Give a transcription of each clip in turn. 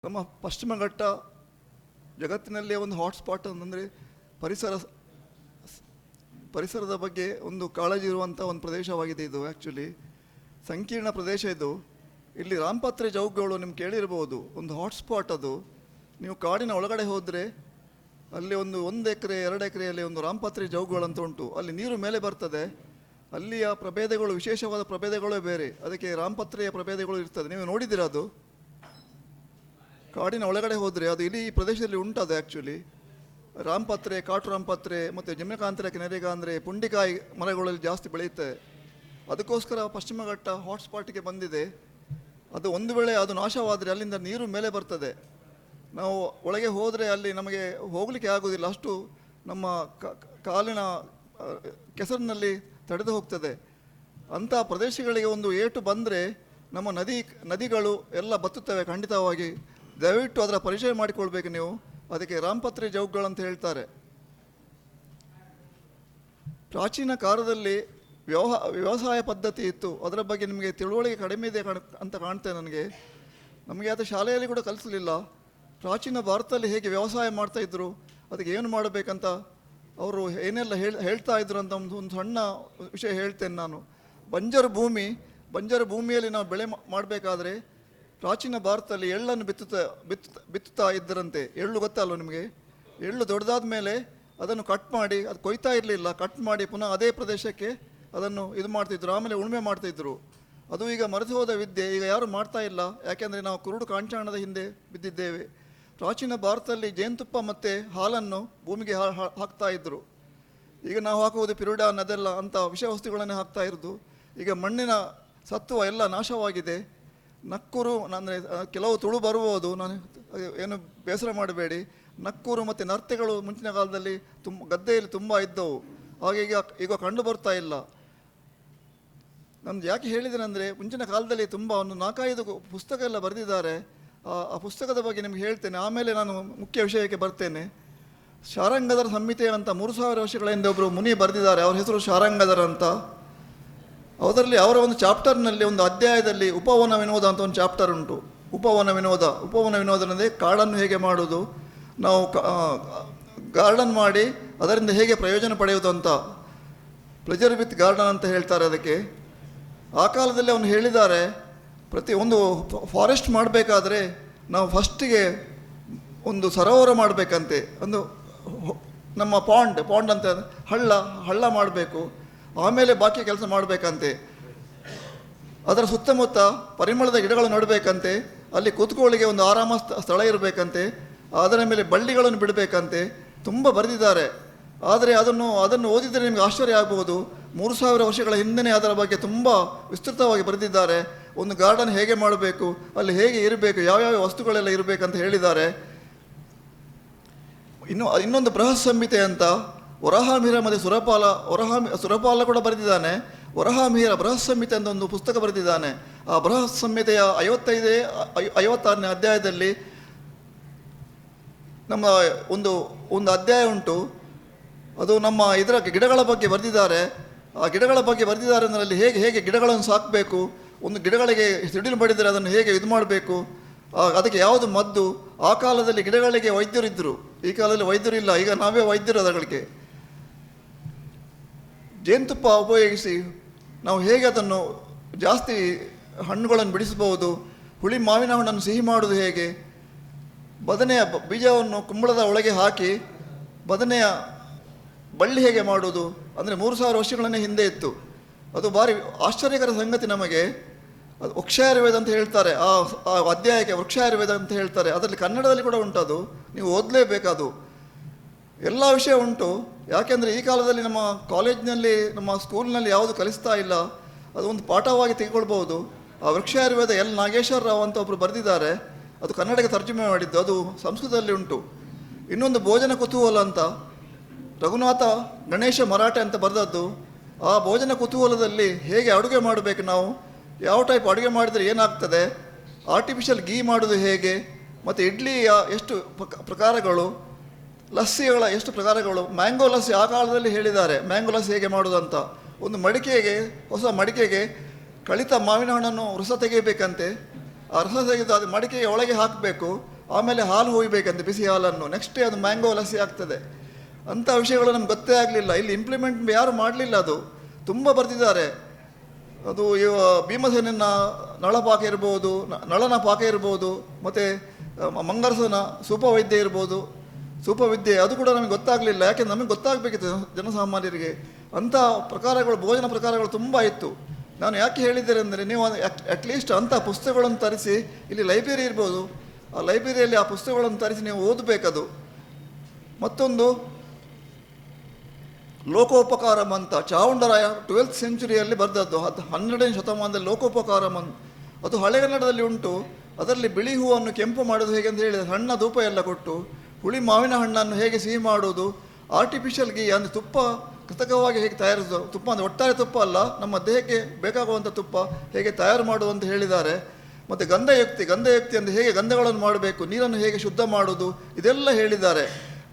ನಮ್ಮ ಪಶ್ಚಿಮ ಘಟ್ಟ ಜಗತ್ತಿನಲ್ಲೇ ಒಂದು ಹಾಟ್ಸ್ಪಾಟ್ ಅಂತಂದರೆ ಪರಿಸರದ ಬಗ್ಗೆ ಒಂದು ಕಾಳಜಿ ಇರುವಂಥ ಒಂದು ಪ್ರದೇಶವಾಗಿದೆ ಇದು. ಆ್ಯಕ್ಚುಲಿ ಸಂಕೀರ್ಣ ಪ್ರದೇಶ ಇದು. ಇಲ್ಲಿ ರಾಮಪತ್ರೆ ಜೌಗುಗಳು ನಿಮ್ಗೆ ಕೇಳಿರ್ಬೋದು, ಒಂದು ಹಾಟ್ಸ್ಪಾಟ್ ಅದು. ನೀವು ಕಾಡಿನ ಒಳಗಡೆ ಹೋದರೆ ಅಲ್ಲಿ ಒಂದು ಎಕರೆ 2 ಎಕರೆಯಲ್ಲಿ ಒಂದು ರಾಮಪತ್ರೆ ಜೌಗುಗಳಂತ ಉಂಟು. ಅಲ್ಲಿ ನೀರು ಮೇಲೆ ಬರ್ತದೆ. ಅಲ್ಲಿಯ ಪ್ರಭೇದಗಳು ವಿಶೇಷವಾದ ಪ್ರಭೇದಗಳೇ ಬೇರೆ. ಅದಕ್ಕೆ ರಾಮಪತ್ರೆಯ ಪ್ರಭೇದಗಳು ಇರ್ತದೆ. ನೀವು ನೋಡಿದ್ದೀರಾ ಅದು? ಕಾಡಿನ ಒಳಗಡೆ ಹೋದರೆ ಅದು ಇಲ್ಲಿ ಈ ಪ್ರದೇಶದಲ್ಲಿ ಉಂಟದು. ಆ್ಯಕ್ಚುಲಿ ರಾಮಪತ್ರೆ, ಕಾಟು ರಾಮಪತ್ರೆ ಮತ್ತು ಜಮ್ಯಕಾಂತರ ಕೆನೆರೆಗಾಂದ್ರೆ, ಪುಂಡಿಕಾಯಿ ಮರಗಳಲ್ಲಿ ಜಾಸ್ತಿ ಬೆಳೆಯುತ್ತೆ. ಅದಕ್ಕೋಸ್ಕರ ಪಶ್ಚಿಮ ಘಟ್ಟ ಹಾಟ್ಸ್ಪಾಟಿಗೆ ಬಂದಿದೆ. ಅದು ಒಂದು ವೇಳೆ ಅದು ನಾಶವಾದರೆ ಅಲ್ಲಿಂದ ನೀರು ಮೇಲೆ ಬರ್ತದೆ. ನಾವು ಒಳಗೆ ಹೋದರೆ ಅಲ್ಲಿ ನಮಗೆ ಹೋಗಲಿಕ್ಕೆ ಆಗೋದಿಲ್ಲ. ಅಷ್ಟು ನಮ್ಮ ಕಾಲಿನ ಕೆಸರಿನಲ್ಲಿ ತಡೆದು ಹೋಗ್ತದೆ. ಅಂಥ ಪ್ರದೇಶಗಳಿಗೆ ಒಂದು ಏಟು ಬಂದರೆ ನಮ್ಮ ನದಿಗಳು ಎಲ್ಲ ಬತ್ತುತ್ತವೆ ಖಂಡಿತವಾಗಿ. ದಯವಿಟ್ಟು ಅದರ ಪರಿಚಯ ಮಾಡಿಕೊಳ್ಬೇಕು ನೀವು. ಅದಕ್ಕೆ ರಾಮಪತ್ರೆ ಜೌಗುಗಳಂತ ಹೇಳ್ತಾರೆ. ಪ್ರಾಚೀನ ಕಾಲದಲ್ಲಿ ವ್ಯವಸಾಯ ಪದ್ಧತಿ ಇತ್ತು. ಅದರ ಬಗ್ಗೆ ನಿಮಗೆ ತಿಳುವಳಿಕೆ ಕಡಿಮೆ ಇದೆ ಅಂತ ಕಾಣ್ತೇನೆ ನನಗೆ. ನಮಗೆ ಅದು ಶಾಲೆಯಲ್ಲಿ ಕೂಡ ಕಲಿಸಲಿಲ್ಲ. ಪ್ರಾಚೀನ ಭಾರತದಲ್ಲಿ ಹೇಗೆ ವ್ಯವಸಾಯ ಮಾಡ್ತಾಯಿದ್ರು, ಅದಕ್ಕೆ ಏನು ಮಾಡಬೇಕಂತ ಅವರು ಏನೆಲ್ಲ ಹೇಳ್ತಾ ಇದ್ರು ಅಂತ ಒಂದು ಸಣ್ಣ ವಿಷಯ ಹೇಳ್ತೇನೆ ನಾನು. ಬಂಜರು ಭೂಮಿಯಲ್ಲಿ ನಾವು ಬೆಳೆ ಮಾಡಬೇಕಾದ್ರೆ ಪ್ರಾಚೀನ ಭಾರತದಲ್ಲಿ ಎಳ್ಳನ್ನು ಬಿತ್ತುತ್ತಾ ಇದ್ದರಂತೆ. ಎಳ್ಳು ಗೊತ್ತಲ್ವ ನಿಮಗೆ? ಎಳ್ಳು ದೊಡ್ಡದಾದ ಮೇಲೆ ಅದನ್ನು ಕಟ್ ಮಾಡಿ, ಅದು ಕೊಯ್ತಾ ಇರಲಿಲ್ಲ, ಕಟ್ ಮಾಡಿ ಪುನಃ ಅದೇ ಪ್ರದೇಶಕ್ಕೆ ಅದನ್ನು ಇದು ಮಾಡ್ತಿದ್ರು. ಆಮೇಲೆ ಉಳುಮೆ ಮಾಡ್ತಿದ್ರು. ಅದು ಈಗ ಮರೆತು ಹೋದ ವಿದ್ಯೆ. ಈಗ ಯಾರು ಮಾಡ್ತಾ ಇಲ್ಲ. ಯಾಕೆಂದರೆ ನಾವು ಕುರುಡು ಕಾಂಚಾಣದ ಹಿಂದೆ ಬಿದ್ದಿದ್ದೇವೆ. ಪ್ರಾಚೀನ ಭಾರತದಲ್ಲಿ ಜೇನುತುಪ್ಪ ಮತ್ತು ಹಾಲನ್ನು ಭೂಮಿಗೆ ಹಾಕ್ತಾ ಇದ್ದರು. ಈಗ ನಾವು ಹಾಕುವುದು ಪಿರುಡಾನ್ ಅದೆಲ್ಲ ಅಂಥ ವಿಷಯ ವಸ್ತುಗಳನ್ನೇ ಹಾಕ್ತಾ ಇರೋದು. ಈಗ ಮಣ್ಣಿನ ಸತ್ವ ಎಲ್ಲ ನಾಶವಾಗಿದೆ. ನಕ್ಕೂರು ಅಂದರೆ ಕೆಲವು ತುಳು ಬರ್ಬೋದು, ನಾನು ಏನು ಬೇಸರ ಮಾಡಬೇಡಿ. ನಕ್ಕೂರು ಮತ್ತು ನರ್ತೆಗಳು ಮುಂಚಿನ ಕಾಲದಲ್ಲಿ ಗದ್ದೆಯಲ್ಲಿ ತುಂಬ ಇದ್ದವು. ಹಾಗೆ ಈಗ ಕಂಡು ಬರ್ತಾ ಇಲ್ಲ. ನಾನು ಯಾಕೆ ಹೇಳಿದ್ದೇನೆ ಅಂದರೆ, ಮುಂಚಿನ ಕಾಲದಲ್ಲಿ ತುಂಬ ಒಂದು 4-5 ಪುಸ್ತಕ ಎಲ್ಲ ಬರೆದಿದ್ದಾರೆ. ಆ ಪುಸ್ತಕದ ಬಗ್ಗೆ ನಿಮ್ಗೆ ಹೇಳ್ತೇನೆ. ಆಮೇಲೆ ನಾನು ಮುಖ್ಯ ವಿಷಯಕ್ಕೆ ಬರ್ತೇನೆ. ಶಾರಂಗಧರ ಸಂಹಿತೆ ಅಂತ 3000 ವರ್ಷಗಳ ಹಿಂದೆ ಒಬ್ಬರು ಮುನಿ ಬರೆದಿದ್ದಾರೆ. ಅವರ ಹೆಸರು ಶಾರಂಗಧರ ಅಂತ. ಅದರಲ್ಲಿ ಅವರ ಒಂದು ಚಾಪ್ಟರ್ನಲ್ಲಿ, ಒಂದು ಅಧ್ಯಾಯದಲ್ಲಿ ಉಪವನ ವಿನೋದ ಅಂತ ಒಂದು ಚಾಪ್ಟರ್ ಉಂಟು. ಉಪವನ ವಿನೋದ ಅಂದರೆ ಕಾಡನ್ನು ಹೇಗೆ ಮಾಡೋದು, ನಾವು ಗಾರ್ಡನ್ ಮಾಡಿ ಅದರಿಂದ ಹೇಗೆ ಪ್ರಯೋಜನ ಪಡೆಯುವುದು ಅಂತ. ಪ್ಲೆಜರ್ ವಿತ್ ಗಾರ್ಡನ್ ಅಂತ ಹೇಳ್ತಾರೆ ಅದಕ್ಕೆ. ಆ ಕಾಲದಲ್ಲಿ ಅವನು ಹೇಳಿದ್ದಾರೆ, ಒಂದು ಫಾರೆಸ್ಟ್ ಮಾಡಬೇಕಾದ್ರೆ ನಾವು ಫಸ್ಟಿಗೆ ಒಂದು ಸರೋವರ ಮಾಡಬೇಕಂತೆ. ಒಂದು ನಮ್ಮ ಪಾಂಡ್ ಅಂತ ಹಳ್ಳ ಮಾಡಬೇಕು. ಆಮೇಲೆ ಬಾಕಿ ಕೆಲಸ ಮಾಡಬೇಕಂತೆ. ಅದರ ಸುತ್ತಮುತ್ತ ಪರಿಮಳದ ಗಿಡಗಳು ನೆಡಬೇಕಂತೆ. ಅಲ್ಲಿ ಕೂತ್ಕೊಳ್ಳಿಗೆ ಒಂದು ಆರಾಮ ಸ್ಥಳ ಇರಬೇಕಂತೆ. ಅದರ ಮೇಲೆ ಬಳ್ಳಿಗಳನ್ನು ಬಿಡಬೇಕಂತೆ. ತುಂಬ ಬರೆದಿದ್ದಾರೆ. ಆದರೆ ಅದನ್ನು ಓದಿದರೆ ನಿಮಗೆ ಆಶ್ಚರ್ಯ ಆಗಬಹುದು. 3000 ವರ್ಷಗಳ ಹಿಂದೆ ಅದರ ಬಗ್ಗೆ ತುಂಬ ವಿಸ್ತೃತವಾಗಿ ಬರೆದಿದ್ದಾರೆ. ಒಂದು ಗಾರ್ಡನ್ ಹೇಗೆ ಮಾಡಬೇಕು, ಅಲ್ಲಿ ಹೇಗೆ ಇರಬೇಕು, ಯಾವ್ಯಾವ ವಸ್ತುಗಳೆಲ್ಲ ಇರಬೇಕಂತ ಹೇಳಿದ್ದಾರೆ. ಇನ್ನೊಂದು ಬೃಹತ್ ಸಂಹಿತೆ ಅಂತ ವರಹಾಮಿಹಿರ ಮತ್ತು ಸುರಪಾಲ ಕೂಡ ಬರೆದಿದ್ದಾನೆ. ವರಹಾಮಿಹಿರ ಬೃಹತ್ ಸಂಹಿತೆ ಅಂತ ಒಂದು ಪುಸ್ತಕ ಬರೆದಿದ್ದಾನೆ. ಆ ಬೃಹತ್ ಸಂಹಿತೆಯ 56ನೇ ಅಧ್ಯಾಯದಲ್ಲಿ ನಮ್ಮ ಒಂದು ಅಧ್ಯಾಯ ಉಂಟು. ಅದು ನಮ್ಮ ಇದರ ಗಿಡಗಳ ಬಗ್ಗೆ ಬರೆದಿದ್ದಾರೆ. ಆ ಗಿಡಗಳ ಬಗ್ಗೆ ಬರೆದಿದ್ದಾರೆ ಅಂದರೆ ಹೇಗೆ ಗಿಡಗಳನ್ನು ಸಾಕಬೇಕು, ಒಂದು ಗಿಡಗಳಿಗೆ ಸಿಡಿಲು ಬಡಿದರೆ ಅದನ್ನು ಹೇಗೆ ಇದು ಮಾಡಬೇಕು, ಅದಕ್ಕೆ ಯಾವುದು ಮದ್ದು. ಆ ಕಾಲದಲ್ಲಿ ಗಿಡಗಳಿಗೆ ವೈದ್ಯರಿದ್ದರು. ಈ ಕಾಲದಲ್ಲಿ ವೈದ್ಯರಿಲ್ಲ. ಈಗ ನಾವೇ ವೈದ್ಯರು ಅದಗಳಿಗೆ. ಜೇನುತುಪ್ಪ ಉಪಯೋಗಿಸಿ ನಾವು ಹೇಗೆ ಅದನ್ನು ಜಾಸ್ತಿ ಹಣ್ಣುಗಳನ್ನು ಬಿಡಿಸಬಹುದು, ಹುಳಿ ಮಾವಿನ ಹಣ್ಣನ್ನು ಸಿಹಿ ಮಾಡುವುದು ಹೇಗೆ, ಬದನೆಯ ಬೀಜವನ್ನು ಕುಂಬಳದ ಒಳಗೆ ಹಾಕಿ ಬದನೆಯ ಬಳ್ಳಿ ಹೇಗೆ ಮಾಡುವುದು, ಅಂದರೆ 3000 ವರ್ಷಗಳನ್ನೇ ಹಿಂದೆ ಇತ್ತು. ಅದು ಭಾರಿ ಆಶ್ಚರ್ಯಕರ ಸಂಗತಿ ನಮಗೆ. ಅದು ವೃಕ್ಷಾಯುರ್ವೇದ ಅಂತ ಹೇಳ್ತಾರೆ. ಆ ಅಧ್ಯಾಯಕ್ಕೆ ವೃಕ್ಷಾಯುರ್ವೇದ ಅಂತ ಹೇಳ್ತಾರೆ. ಅದರಲ್ಲಿ ಕನ್ನಡದಲ್ಲಿ ಕೂಡ ಉಂಟದು. ನೀವು ಓದಲೇಬೇಕದು. ಎಲ್ಲ ವಿಷಯ ಉಂಟು. ಯಾಕೆಂದರೆ ಈ ಕಾಲದಲ್ಲಿ ನಮ್ಮ ಕಾಲೇಜಿನಲ್ಲಿ, ನಮ್ಮ ಸ್ಕೂಲ್ನಲ್ಲಿ ಯಾವುದು ಕಲಿಸ್ತಾ ಇಲ್ಲ. ಅದು ಒಂದು ಪಾಠವಾಗಿ ತೆಗೆದುಕೊಳ್ಬೋದು. ಆ ವೃಕ್ಷಾಯುರ್ವೇದ ಎಲ್ ನಾಗೇಶ್ವರ ರಾವ್ ಅಂತ ಒಬ್ಬರು ಬರೆದಿದ್ದಾರೆ. ಅದು ಕನ್ನಡಕ್ಕೆ ತರ್ಜುಮೆ ಮಾಡಿದ್ದು. ಅದು ಸಂಸ್ಕೃತದಲ್ಲಿ ಉಂಟು. ಇನ್ನೊಂದು ಭೋಜನ ಕುತೂಹಲ ಅಂತ ರಘುನಾಥ ಗಣೇಶ ಮರಾಠೆ ಅಂತ ಬರೆದದ್ದು. ಆ ಭೋಜನ ಕುತೂಹಲದಲ್ಲಿ ಹೇಗೆ ಅಡುಗೆ ಮಾಡಬೇಕು, ನಾವು ಯಾವ ಟೈಪ್ ಅಡುಗೆ ಮಾಡಿದರೆ ಏನಾಗ್ತದೆ, ಆರ್ಟಿಫಿಷಿಯಲ್ ಗೀ ಮಾಡೋದು ಹೇಗೆ, ಮತ್ತು ಇಡ್ಲಿಯ ಎಷ್ಟು ಪ್ರಕಾರಗಳು, ಲಸ್ಸಿಗಳ ಎಷ್ಟು ಪ್ರಕಾರಗಳು, ಮ್ಯಾಂಗೋ ಲಸ್ಸಿ ಆ ಕಾಲದಲ್ಲಿ ಹೇಳಿದ್ದಾರೆ. ಮ್ಯಾಂಗೋ ಲಸ್ಸಿ ಹೇಗೆ ಮಾಡೋದಂತ. ಒಂದು ಹೊಸ ಮಡಿಕೆಗೆ ಕಳಿತ ಮಾವಿನ ಹಣ್ಣನ್ನು ರಸ ತೆಗೆಯಬೇಕಂತೆ. ಆ ರಸ ತೆಗೆದು ಅದು ಮಡಿಕೆಗೆ ಒಳಗೆ ಹಾಕಬೇಕು, ಆಮೇಲೆ ಹಾಲು ಹುಯ್ಬೇಕಂತೆ, ಬಿಸಿ ಹಾಲನ್ನು. ನೆಕ್ಸ್ಟ್ ಡೇ ಅದು ಮ್ಯಾಂಗೋ ಲಸ್ಸಿ ಆಗ್ತದೆ. ಅಂಥ ವಿಷಯಗಳು ನಮ್ಗೆ ಗೊತ್ತೇ ಆಗಲಿಲ್ಲ. ಇಲ್ಲಿ ಇಂಪ್ಲಿಮೆಂಟ್ ಯಾರು ಮಾಡಲಿಲ್ಲ. ಅದು ತುಂಬ ಬರೆದಿದ್ದಾರೆ. ಅದು ಭೀಮಸೇನನ ನಳಪಾಕ ಇರ್ಬೋದು, ನಳನ ಪಾಕ ಇರ್ಬೋದು, ಮತ್ತು ಮಂಗರಸನ ಸೂಪವೈದ್ಯ ಇರ್ಬೋದು, ಸೂಪವಿದ್ಯೆ, ಅದು ಕೂಡ ನಮಗೆ ಗೊತ್ತಾಗಲಿಲ್ಲ. ಯಾಕೆಂದ್ರೆ ನಮಗೆ ಗೊತ್ತಾಗಬೇಕಿತ್ತು ಜನಸಾಮಾನ್ಯರಿಗೆ. ಅಂಥ ಪ್ರಕಾರಗಳು, ಭೋಜನ ಪ್ರಕಾರಗಳು ತುಂಬ ಇತ್ತು. ನಾನು ಯಾಕೆ ಹೇಳಿದ್ದೇನೆ ಅಂದರೆ, ನೀವು ಅಟ್ಲೀಸ್ಟ್ ಅಂಥ ಪುಸ್ತಕಗಳನ್ನು ತರಿಸಿ, ಇಲ್ಲಿ ಲೈಬ್ರರಿ ಇರ್ಬೋದು, ಆ ಲೈಬ್ರರಿಯಲ್ಲಿ ಆ ಪುಸ್ತಕಗಳನ್ನು ತರಿಸಿ ನೀವು ಓದಬೇಕದು. ಮತ್ತೊಂದು ಲೋಕೋಪಕಾರಂ ಅಂತ ಚಾವುಂಡರಾಯ 12th ಸೆಂಚುರಿಯಲ್ಲಿ ಬರೆದದ್ದು. 12ನೇ ಶತಮಾನದಲ್ಲಿ ಲೋಕೋಪಕಾರಂ ಅಂತ, ಅದು ಹಳೆಗನ್ನಡದಲ್ಲಿ ಉಂಟು. ಅದರಲ್ಲಿ ಬಿಳಿ ಹೂವನ್ನು ಕೆಂಪು ಮಾಡೋದು ಹೇಗೆ ಅಂತ ಹೇಳಿದರೆ, ಸಣ್ಣ ಧೂಪ ಎಲ್ಲ ಕೊಟ್ಟು, ಹುಳಿ ಮಾವಿನ ಹಣ್ಣನ್ನು ಹೇಗೆ ಸಿಹಿ ಮಾಡುವುದು, ಆರ್ಟಿಫಿಷಿಯಲ್ ಗೀ ಅಂದರೆ ತುಪ್ಪ ಕೃತಕವಾಗಿ ಹೇಗೆ ತಯಾರಿಸೋದು, ತುಪ್ಪ ಅಂದರೆ ಒಟ್ಟಾರೆ ತುಪ್ಪ ಅಲ್ಲ, ನಮ್ಮ ದೇಹಕ್ಕೆ ಬೇಕಾಗುವಂಥ ತುಪ್ಪ ಹೇಗೆ ತಯಾರು ಮಾಡುವುದು ಅಂತ ಹೇಳಿದ್ದಾರೆ. ಮತ್ತು ಗಂಧಯುಕ್ತಿ ಅಂದರೆ ಹೇಗೆ ಗಂಧಗಳನ್ನು ಮಾಡಬೇಕು, ನೀರನ್ನು ಹೇಗೆ ಶುದ್ಧ ಮಾಡುವುದು, ಇದೆಲ್ಲ ಹೇಳಿದ್ದಾರೆ.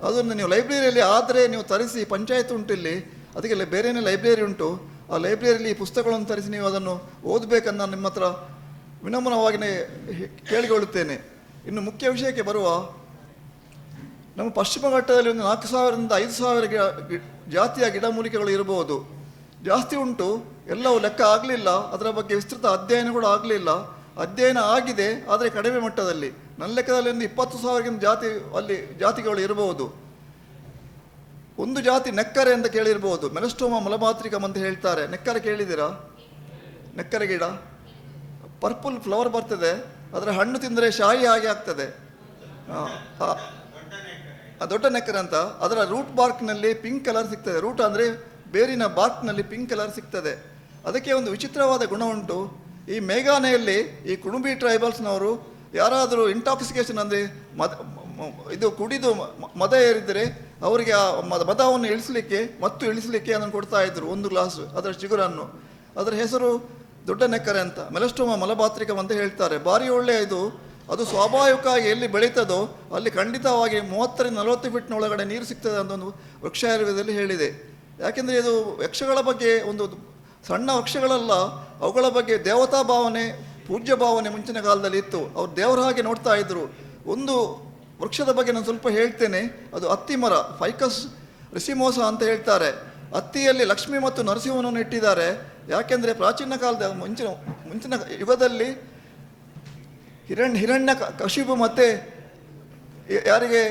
ಅದನ್ನು ನೀವು ಲೈಬ್ರರಿಯಲ್ಲಿ ಆದರೆ ನೀವು ತರಿಸಿ, ಪಂಚಾಯತ್ ಉಂಟು ಇಲ್ಲಿ, ಅದಕ್ಕೆಲ್ಲ ಬೇರೆಯೇ ಲೈಬ್ರರಿ ಉಂಟು. ಆ ಲೈಬ್ರರಿಯಲ್ಲಿ ಈ ಪುಸ್ತಕಗಳನ್ನು ತರಿಸಿ ನೀವು ಅದನ್ನು ಓದಬೇಕನ್ನು ನಾನು ನಿಮ್ಮ ಹತ್ರ ವಿನಮ್ರವಾಗಿಯೇ ಕೇಳಿಕೊಳ್ಳುತ್ತೇನೆ. ಇನ್ನು ಮುಖ್ಯ ವಿಷಯಕ್ಕೆ ಬರುವ, ನಮ್ಮ ಪಶ್ಚಿಮ ಘಟ್ಟದಲ್ಲಿ ಒಂದು 4000ರಿಂದ 5000 ಜಾತಿಯ ಗಿಡಮೂಲಿಕೆಗಳು ಇರಬಹುದು. ಜಾಸ್ತಿ ಉಂಟು, ಎಲ್ಲವೂ ಲೆಕ್ಕ ಆಗಲಿಲ್ಲ. ಅದರ ಬಗ್ಗೆ ವಿಸ್ತೃತ ಅಧ್ಯಯನ ಕೂಡ ಆಗಲಿಲ್ಲ. ಅಧ್ಯಯನ ಆಗಿದೆ, ಆದರೆ ಕಡಿಮೆ ಮಟ್ಟದಲ್ಲಿ. ನನ್ನ ಲೆಕ್ಕದಲ್ಲಿ ಒಂದು 20,000 ಅಲ್ಲಿ ಜಾತಿಗಳು ಇರಬಹುದು. ಒಂದು ಜಾತಿ ನೆಕ್ಕರೆ ಅಂತ ಕೇಳಿರ್ಬೋದು, ಮೆಲಸ್ಟೋಮಾ ಮಲಮಾತ್ರಿಕಮ್ ಅಂತ ಹೇಳ್ತಾರೆ. ನೆಕ್ಕರೆ ಕೇಳಿದ್ದೀರಾ? ನೆಕ್ಕರೆ ಗಿಡ ಪರ್ಪಲ್ ಫ್ಲವರ್ ಬರ್ತದೆ, ಅದರ ಹಣ್ಣು ತಿಂದರೆ ಶಾಯಿ ಹಾಗೆ ಆಗ್ತದೆ. ದೊಡ್ಡ ನೆಕ್ಕರೆ ಅಂತ. ಅದರ ರೂಟ್ ಬಾರ್ಕ್ನಲ್ಲಿ ಪಿಂಕ್ ಕಲರ್ ಸಿಗ್ತದೆ. ರೂಟ್ ಅಂದರೆ ಬೇರಿನ ಬಾರ್ಕ್ನಲ್ಲಿ ಪಿಂಕ್ ಕಲರ್ ಸಿಗ್ತದೆ. ಅದಕ್ಕೆ ಒಂದು ವಿಚಿತ್ರವಾದ ಗುಣ ಉಂಟು. ಈ ಮೇಘಾಲಯಲ್ಲಿ ಈ ಕುಣುಬಿ ಟ್ರೈಬಲ್ಸ್ನವರು ಯಾರಾದರೂ ಇಂಟಾಕ್ಸಿಕೇಷನ್ ಅಂದರೆ ಇದು ಕುಡಿದು ಮದ ಏರಿದರೆ ಅವರಿಗೆ ಆ ಮದವನ್ನು ಇಳಿಸಲಿಕ್ಕೆ ಅದನ್ನು ಕೊಡ್ತಾ ಇದ್ರು, 1 ಗ್ಲಾಸ್ ಅದರ ಚಿಗುರನ್ನು. ಅದರ ಹೆಸರು ದೊಡ್ಡ ನೆಕ್ಕರೆ ಅಂತ, ಮೆಲಸ್ಟೋಮಾ ಮಲಮಾತ್ರಿಕಮ್ ಅಂತ ಹೇಳ್ತಾರೆ. ಭಾರಿ ಒಳ್ಳೆಯ ಇದು. ಅದು ಸ್ವಾಭಾವಿಕವಾಗಿ ಎಲ್ಲಿ ಬೆಳೀತದೋ ಅಲ್ಲಿ ಖಂಡಿತವಾಗಿ 30ರಿಂದ 40 ಫೀಟ್ನ ಒಳಗಡೆ ನೀರು ಸಿಗ್ತದೆ ಅಂತ ಒಂದು ವೃಕ್ಷಾಯುರ್ವೇದದಲ್ಲಿ ಹೇಳಿದೆ. ಯಾಕೆಂದರೆ ಇದು ವೃಕ್ಷಗಳ ಬಗ್ಗೆ ಒಂದು ಸಣ್ಣ ವೃಕ್ಷಗಳಲ್ಲ, ಅವುಗಳ ಬಗ್ಗೆ ದೇವತಾ ಭಾವನೆ, ಪೂಜ್ಯ ಭಾವನೆ ಮುಂಚಿನ ಕಾಲದಲ್ಲಿ ಇತ್ತು. ಅವ್ರು ದೇವರ ಹಾಗೆ ನೋಡ್ತಾ ಇದ್ರು. ಒಂದು ವೃಕ್ಷದ ಬಗ್ಗೆ ನಾನು ಸ್ವಲ್ಪ ಹೇಳ್ತೇನೆ. ಅದು ಅತ್ತಿ ಮರ, ಫೈಕಸ್ ರಿಸಿಮೋಸ ಅಂತ ಹೇಳ್ತಾರೆ. ಅತ್ತಿಯಲ್ಲಿ ಲಕ್ಷ್ಮಿ ಮತ್ತು ನರಸಿಂಹನನ್ನು ಇಟ್ಟಿದ್ದಾರೆ. ಯಾಕೆಂದರೆ ಪ್ರಾಚೀನ ಕಾಲದ ಮುಂಚಿನ ಯುಗದಲ್ಲಿ ಹಿರಣ್ಯ ಕಶಿಪು ಮತ್ತು ಯಾರಿಗೆ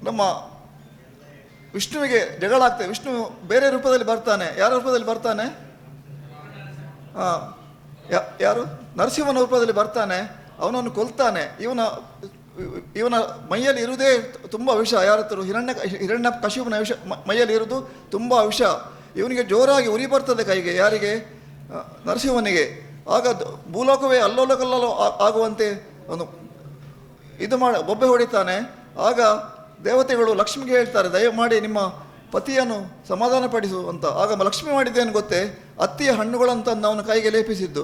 ನಮ್ಮ ವಿಷ್ಣುವಿಗೆ ಜಗಳ ಆಗ್ತದೆ. ವಿಷ್ಣು ಬೇರೆ ರೂಪದಲ್ಲಿ ಬರ್ತಾನೆ. ಯಾರ ರೂಪದಲ್ಲಿ ಬರ್ತಾನೆ? ಯಾರು? ನರಸಿಂಹನ ರೂಪದಲ್ಲಿ ಬರ್ತಾನೆ. ಅವನನ್ನು ಕೊಲ್ತಾನೆ. ಇವನ ಮೈಯಲ್ಲಿ ಇರುವುದೇ ತುಂಬ ವಿಷ. ಯಾರತ್ತರು? ಹಿರಣ್ಯ ಕಶಿಪುನ ವಿಷ ಮೈಯಲ್ಲಿ ಇರುವುದು ತುಂಬ ವಿಷ. ಇವನಿಗೆ ಜೋರಾಗಿ ಉರಿ ಬರ್ತದೆ ಕೈಗೆ. ಯಾರಿಗೆ? ನರಸಿಂಹನಿಗೆ. ಆಗ ಭೂಲೋಕವೇ ಅಲ್ಲೋಲಕಲ್ಲೋ ಆಗುವಂತೆ ಅವನು ಬೊಬ್ಬೆ ಹೊಡಿತಾನೆ. ಆಗ ದೇವತೆಗಳು ಲಕ್ಷ್ಮಿಗೆ ಹೇಳ್ತಾರೆ, ದಯಮಾಡಿ ನಿಮ್ಮ ಪತಿಯನ್ನು ಸಮಾಧಾನಪಡಿಸು ಅಂತ. ಆಗ ಲಕ್ಷ್ಮಿ ಮಾಡಿದ್ದೇನು ಗೊತ್ತೇ? ಅತ್ತಿಯ ಹಣ್ಣುಗಳಂತಂದು ಅವನ ಕೈಗೆ ಲೇಪಿಸಿದ್ದು.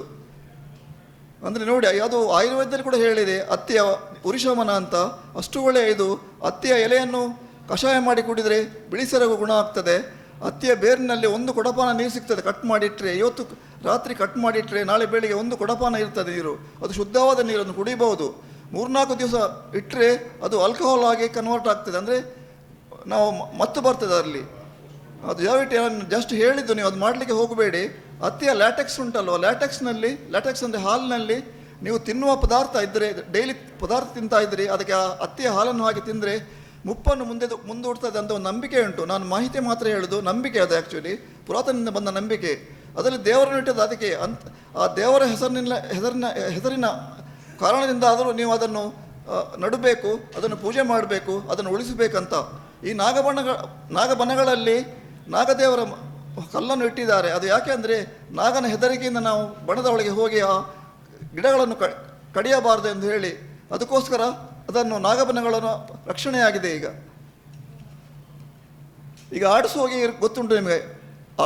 ಅಂದರೆ ನೋಡಿ, ಅದು ಆಯುರ್ವೇದದಲ್ಲಿ ಕೂಡ ಹೇಳಿದೆ, ಅತ್ತಿಯ ಪುರುಷಮನ ಅಂತ. ಅಷ್ಟು ಒಳ್ಳೆಯ ಇದು. ಅತ್ತಿಯ ಎಲೆಯನ್ನು ಕಷಾಯ ಮಾಡಿ ಕುಡಿದರೆ ಬಿಳಿಸೆರಗು ಗುಣ ಆಗ್ತದೆ. ಅತ್ತಿಯ ಬೇರಿನಲ್ಲಿ 1 ಕೊಡಪಾನ ನೀರು ಸಿಗ್ತದೆ. ಕಟ್ ಮಾಡಿಟ್ರೆ, ಇವತ್ತು ರಾತ್ರಿ ಕಟ್ ಮಾಡಿಟ್ರೆ ನಾಳೆ ಬೆಳಿಗ್ಗೆ 1 ಕೊಡಪಾನ ಇರ್ತದೆ ನೀರು. ಅದು ಶುದ್ಧವಾದ ನೀರನ್ನು ಕುಡಿಬಹುದು. 3-4 ದಿವಸ ಇಟ್ಟರೆ ಅದು ಆಲ್ಕೋಹಾಲ್ ಆಗಿ ಕನ್ವರ್ಟ್ ಆಗ್ತದೆ. ಅಂದರೆ ನಾವು ಮತ್ತು ಬರ್ತದೆ ಅಲ್ಲಿ. ಅದು ನಾನು ಜಸ್ಟ್ ಹೇಳಿದ್ದು, ನೀವು ಅದು ಮಾಡಲಿಕ್ಕೆ ಹೋಗಬೇಡಿ. ಅತ್ತಿಯ ಲ್ಯಾಟೆಕ್ಸ್ ಉಂಟಲ್ವ, ಲ್ಯಾಟೆಕ್ಸ್ ಅಂದರೆ ಹಾಲಿನಲ್ಲಿ ನೀವು ತಿನ್ನುವ ಪದಾರ್ಥ ಇದ್ದರೆ, ಡೈಲಿ ಪದಾರ್ಥ ತಿಂತಾ ಇದ್ದರೆ, ಅದಕ್ಕೆ ಆ ಅತ್ತಿಯ ಹಾಲನ್ನು ಹಾಕಿ ತಿಂದರೆ ಮುಪ್ಪನ್ನು ಮುಂದೂಡ್ತದೆ ಅಂತ ಒಂದು ನಂಬಿಕೆ ಉಂಟು. ನಾನು ಮಾಹಿತಿ ಮಾತ್ರ ಹೇಳೋದು, ನಂಬಿಕೆ ಅದು. ಆ್ಯಕ್ಚುಲಿ ಪುರಾತನದಿಂದ ಬಂದ ನಂಬಿಕೆ. ಅದರಲ್ಲಿ ದೇವರನ್ನು ಇಟ್ಟದ್ದು ಅದಕ್ಕೆ. ಆ ದೇವರ ಹೆಸರಿನ ಕಾರಣದಿಂದ ಆದರೂ ನೀವು ಅದನ್ನು ನಡಬೇಕು, ಅದನ್ನು ಪೂಜೆ ಮಾಡಬೇಕು, ಅದನ್ನು ಉಳಿಸಬೇಕಂತ. ಈ ನಾಗಬನಗಳಲ್ಲಿ ನಾಗದೇವರ ಕಲ್ಲನ್ನು ಇಟ್ಟಿದ್ದಾರೆ. ಅದು ಯಾಕೆ ಅಂದರೆ ನಾಗನ ಹೆದರಿಕೆಯಿಂದ ನಾವು ಬಣದ ಒಳಗೆ ಹೋಗಿ ಆ ಗಿಡಗಳನ್ನು ಕಡಿಯಬಾರದು ಎಂದು ಹೇಳಿ, ಅದಕ್ಕೋಸ್ಕರ ಅದನ್ನು ನಾಗಬನಗಳನ್ನು ರಕ್ಷಣೆಯಾಗಿದೆ. ಈಗ ಆಡಿಸೋಗಿ ಗೊತ್ತುಂಟು ನಿಮಗೆ?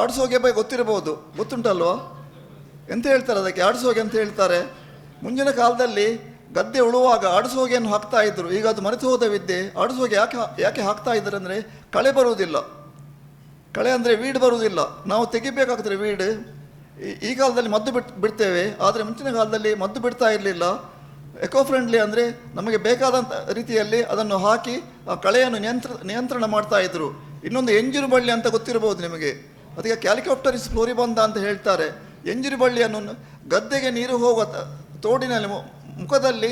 ಆಡಿಸೋಗೆ ಬಗ್ಗೆ ಗೊತ್ತಿರಬಹುದು, ಗೊತ್ತುಂಟಲ್ವಾ? ಎಂತ ಹೇಳ್ತಾರೆ ಅದಕ್ಕೆ? ಆಡಿಸೋಗೆ ಅಂತ ಹೇಳ್ತಾರೆ. ಮುಂಚಿನ ಕಾಲದಲ್ಲಿ ಗದ್ದೆ ಉಳುವಾಗ ಆಡಿಸೋಗೆಯನ್ನು ಹಾಕ್ತಾ ಇದ್ರು. ಈಗ ಅದು ಮರೆತು ಹೋದ ವಿದ್ಯೆ. ಆಡಿಸೋಗೆ ಯಾಕೆ ಹಾಕ್ತಾ ಇದ್ದಾರೆ ಅಂದರೆ, ಕಳೆ ಬರುವುದಿಲ್ಲ. ಕಳೆ ಅಂದರೆ ವೀಡ್ ಬರುವುದಿಲ್ಲ. ನಾವು ತೆಗಿಬೇಕಾಗ್ತದೆ ವೀಡ್. ಈ ಕಾಲದಲ್ಲಿ ಮದ್ದು ಬಿಡ್ತೇವೆ, ಆದರೆ ಮುಂಚಿನ ಕಾಲದಲ್ಲಿ ಮದ್ದು ಬಿಡ್ತಾ ಇರಲಿಲ್ಲ. ಎಕೋ ಫ್ರೆಂಡ್ಲಿ ಅಂದರೆ ನಮಗೆ ಬೇಕಾದಂಥ ರೀತಿಯಲ್ಲಿ ಅದನ್ನು ಹಾಕಿ ಆ ಕಳೆಯನ್ನು ನಿಯಂತ್ರಣ ಮಾಡ್ತಾ ಇದ್ರು. ಇನ್ನೊಂದು ಎಂಜಿರು ಬಳ್ಳಿ ಅಂತ ಗೊತ್ತಿರಬಹುದು ನಿಮಗೆ, ಅದಕ್ಕೆ ಕ್ಯಾಲಿಕಾಪ್ಟರಿಸ್ ಫ್ಲೋರಿಬಂದ ಅಂತ ಹೇಳ್ತಾರೆ. ಎಂಜಿರು ಬಳ್ಳಿಯನ್ನು ಗದ್ದೆಗೆ ನೀರು ಹೋಗುವ ತೋಡಿನಲ್ಲಿ ಮುಖದಲ್ಲಿ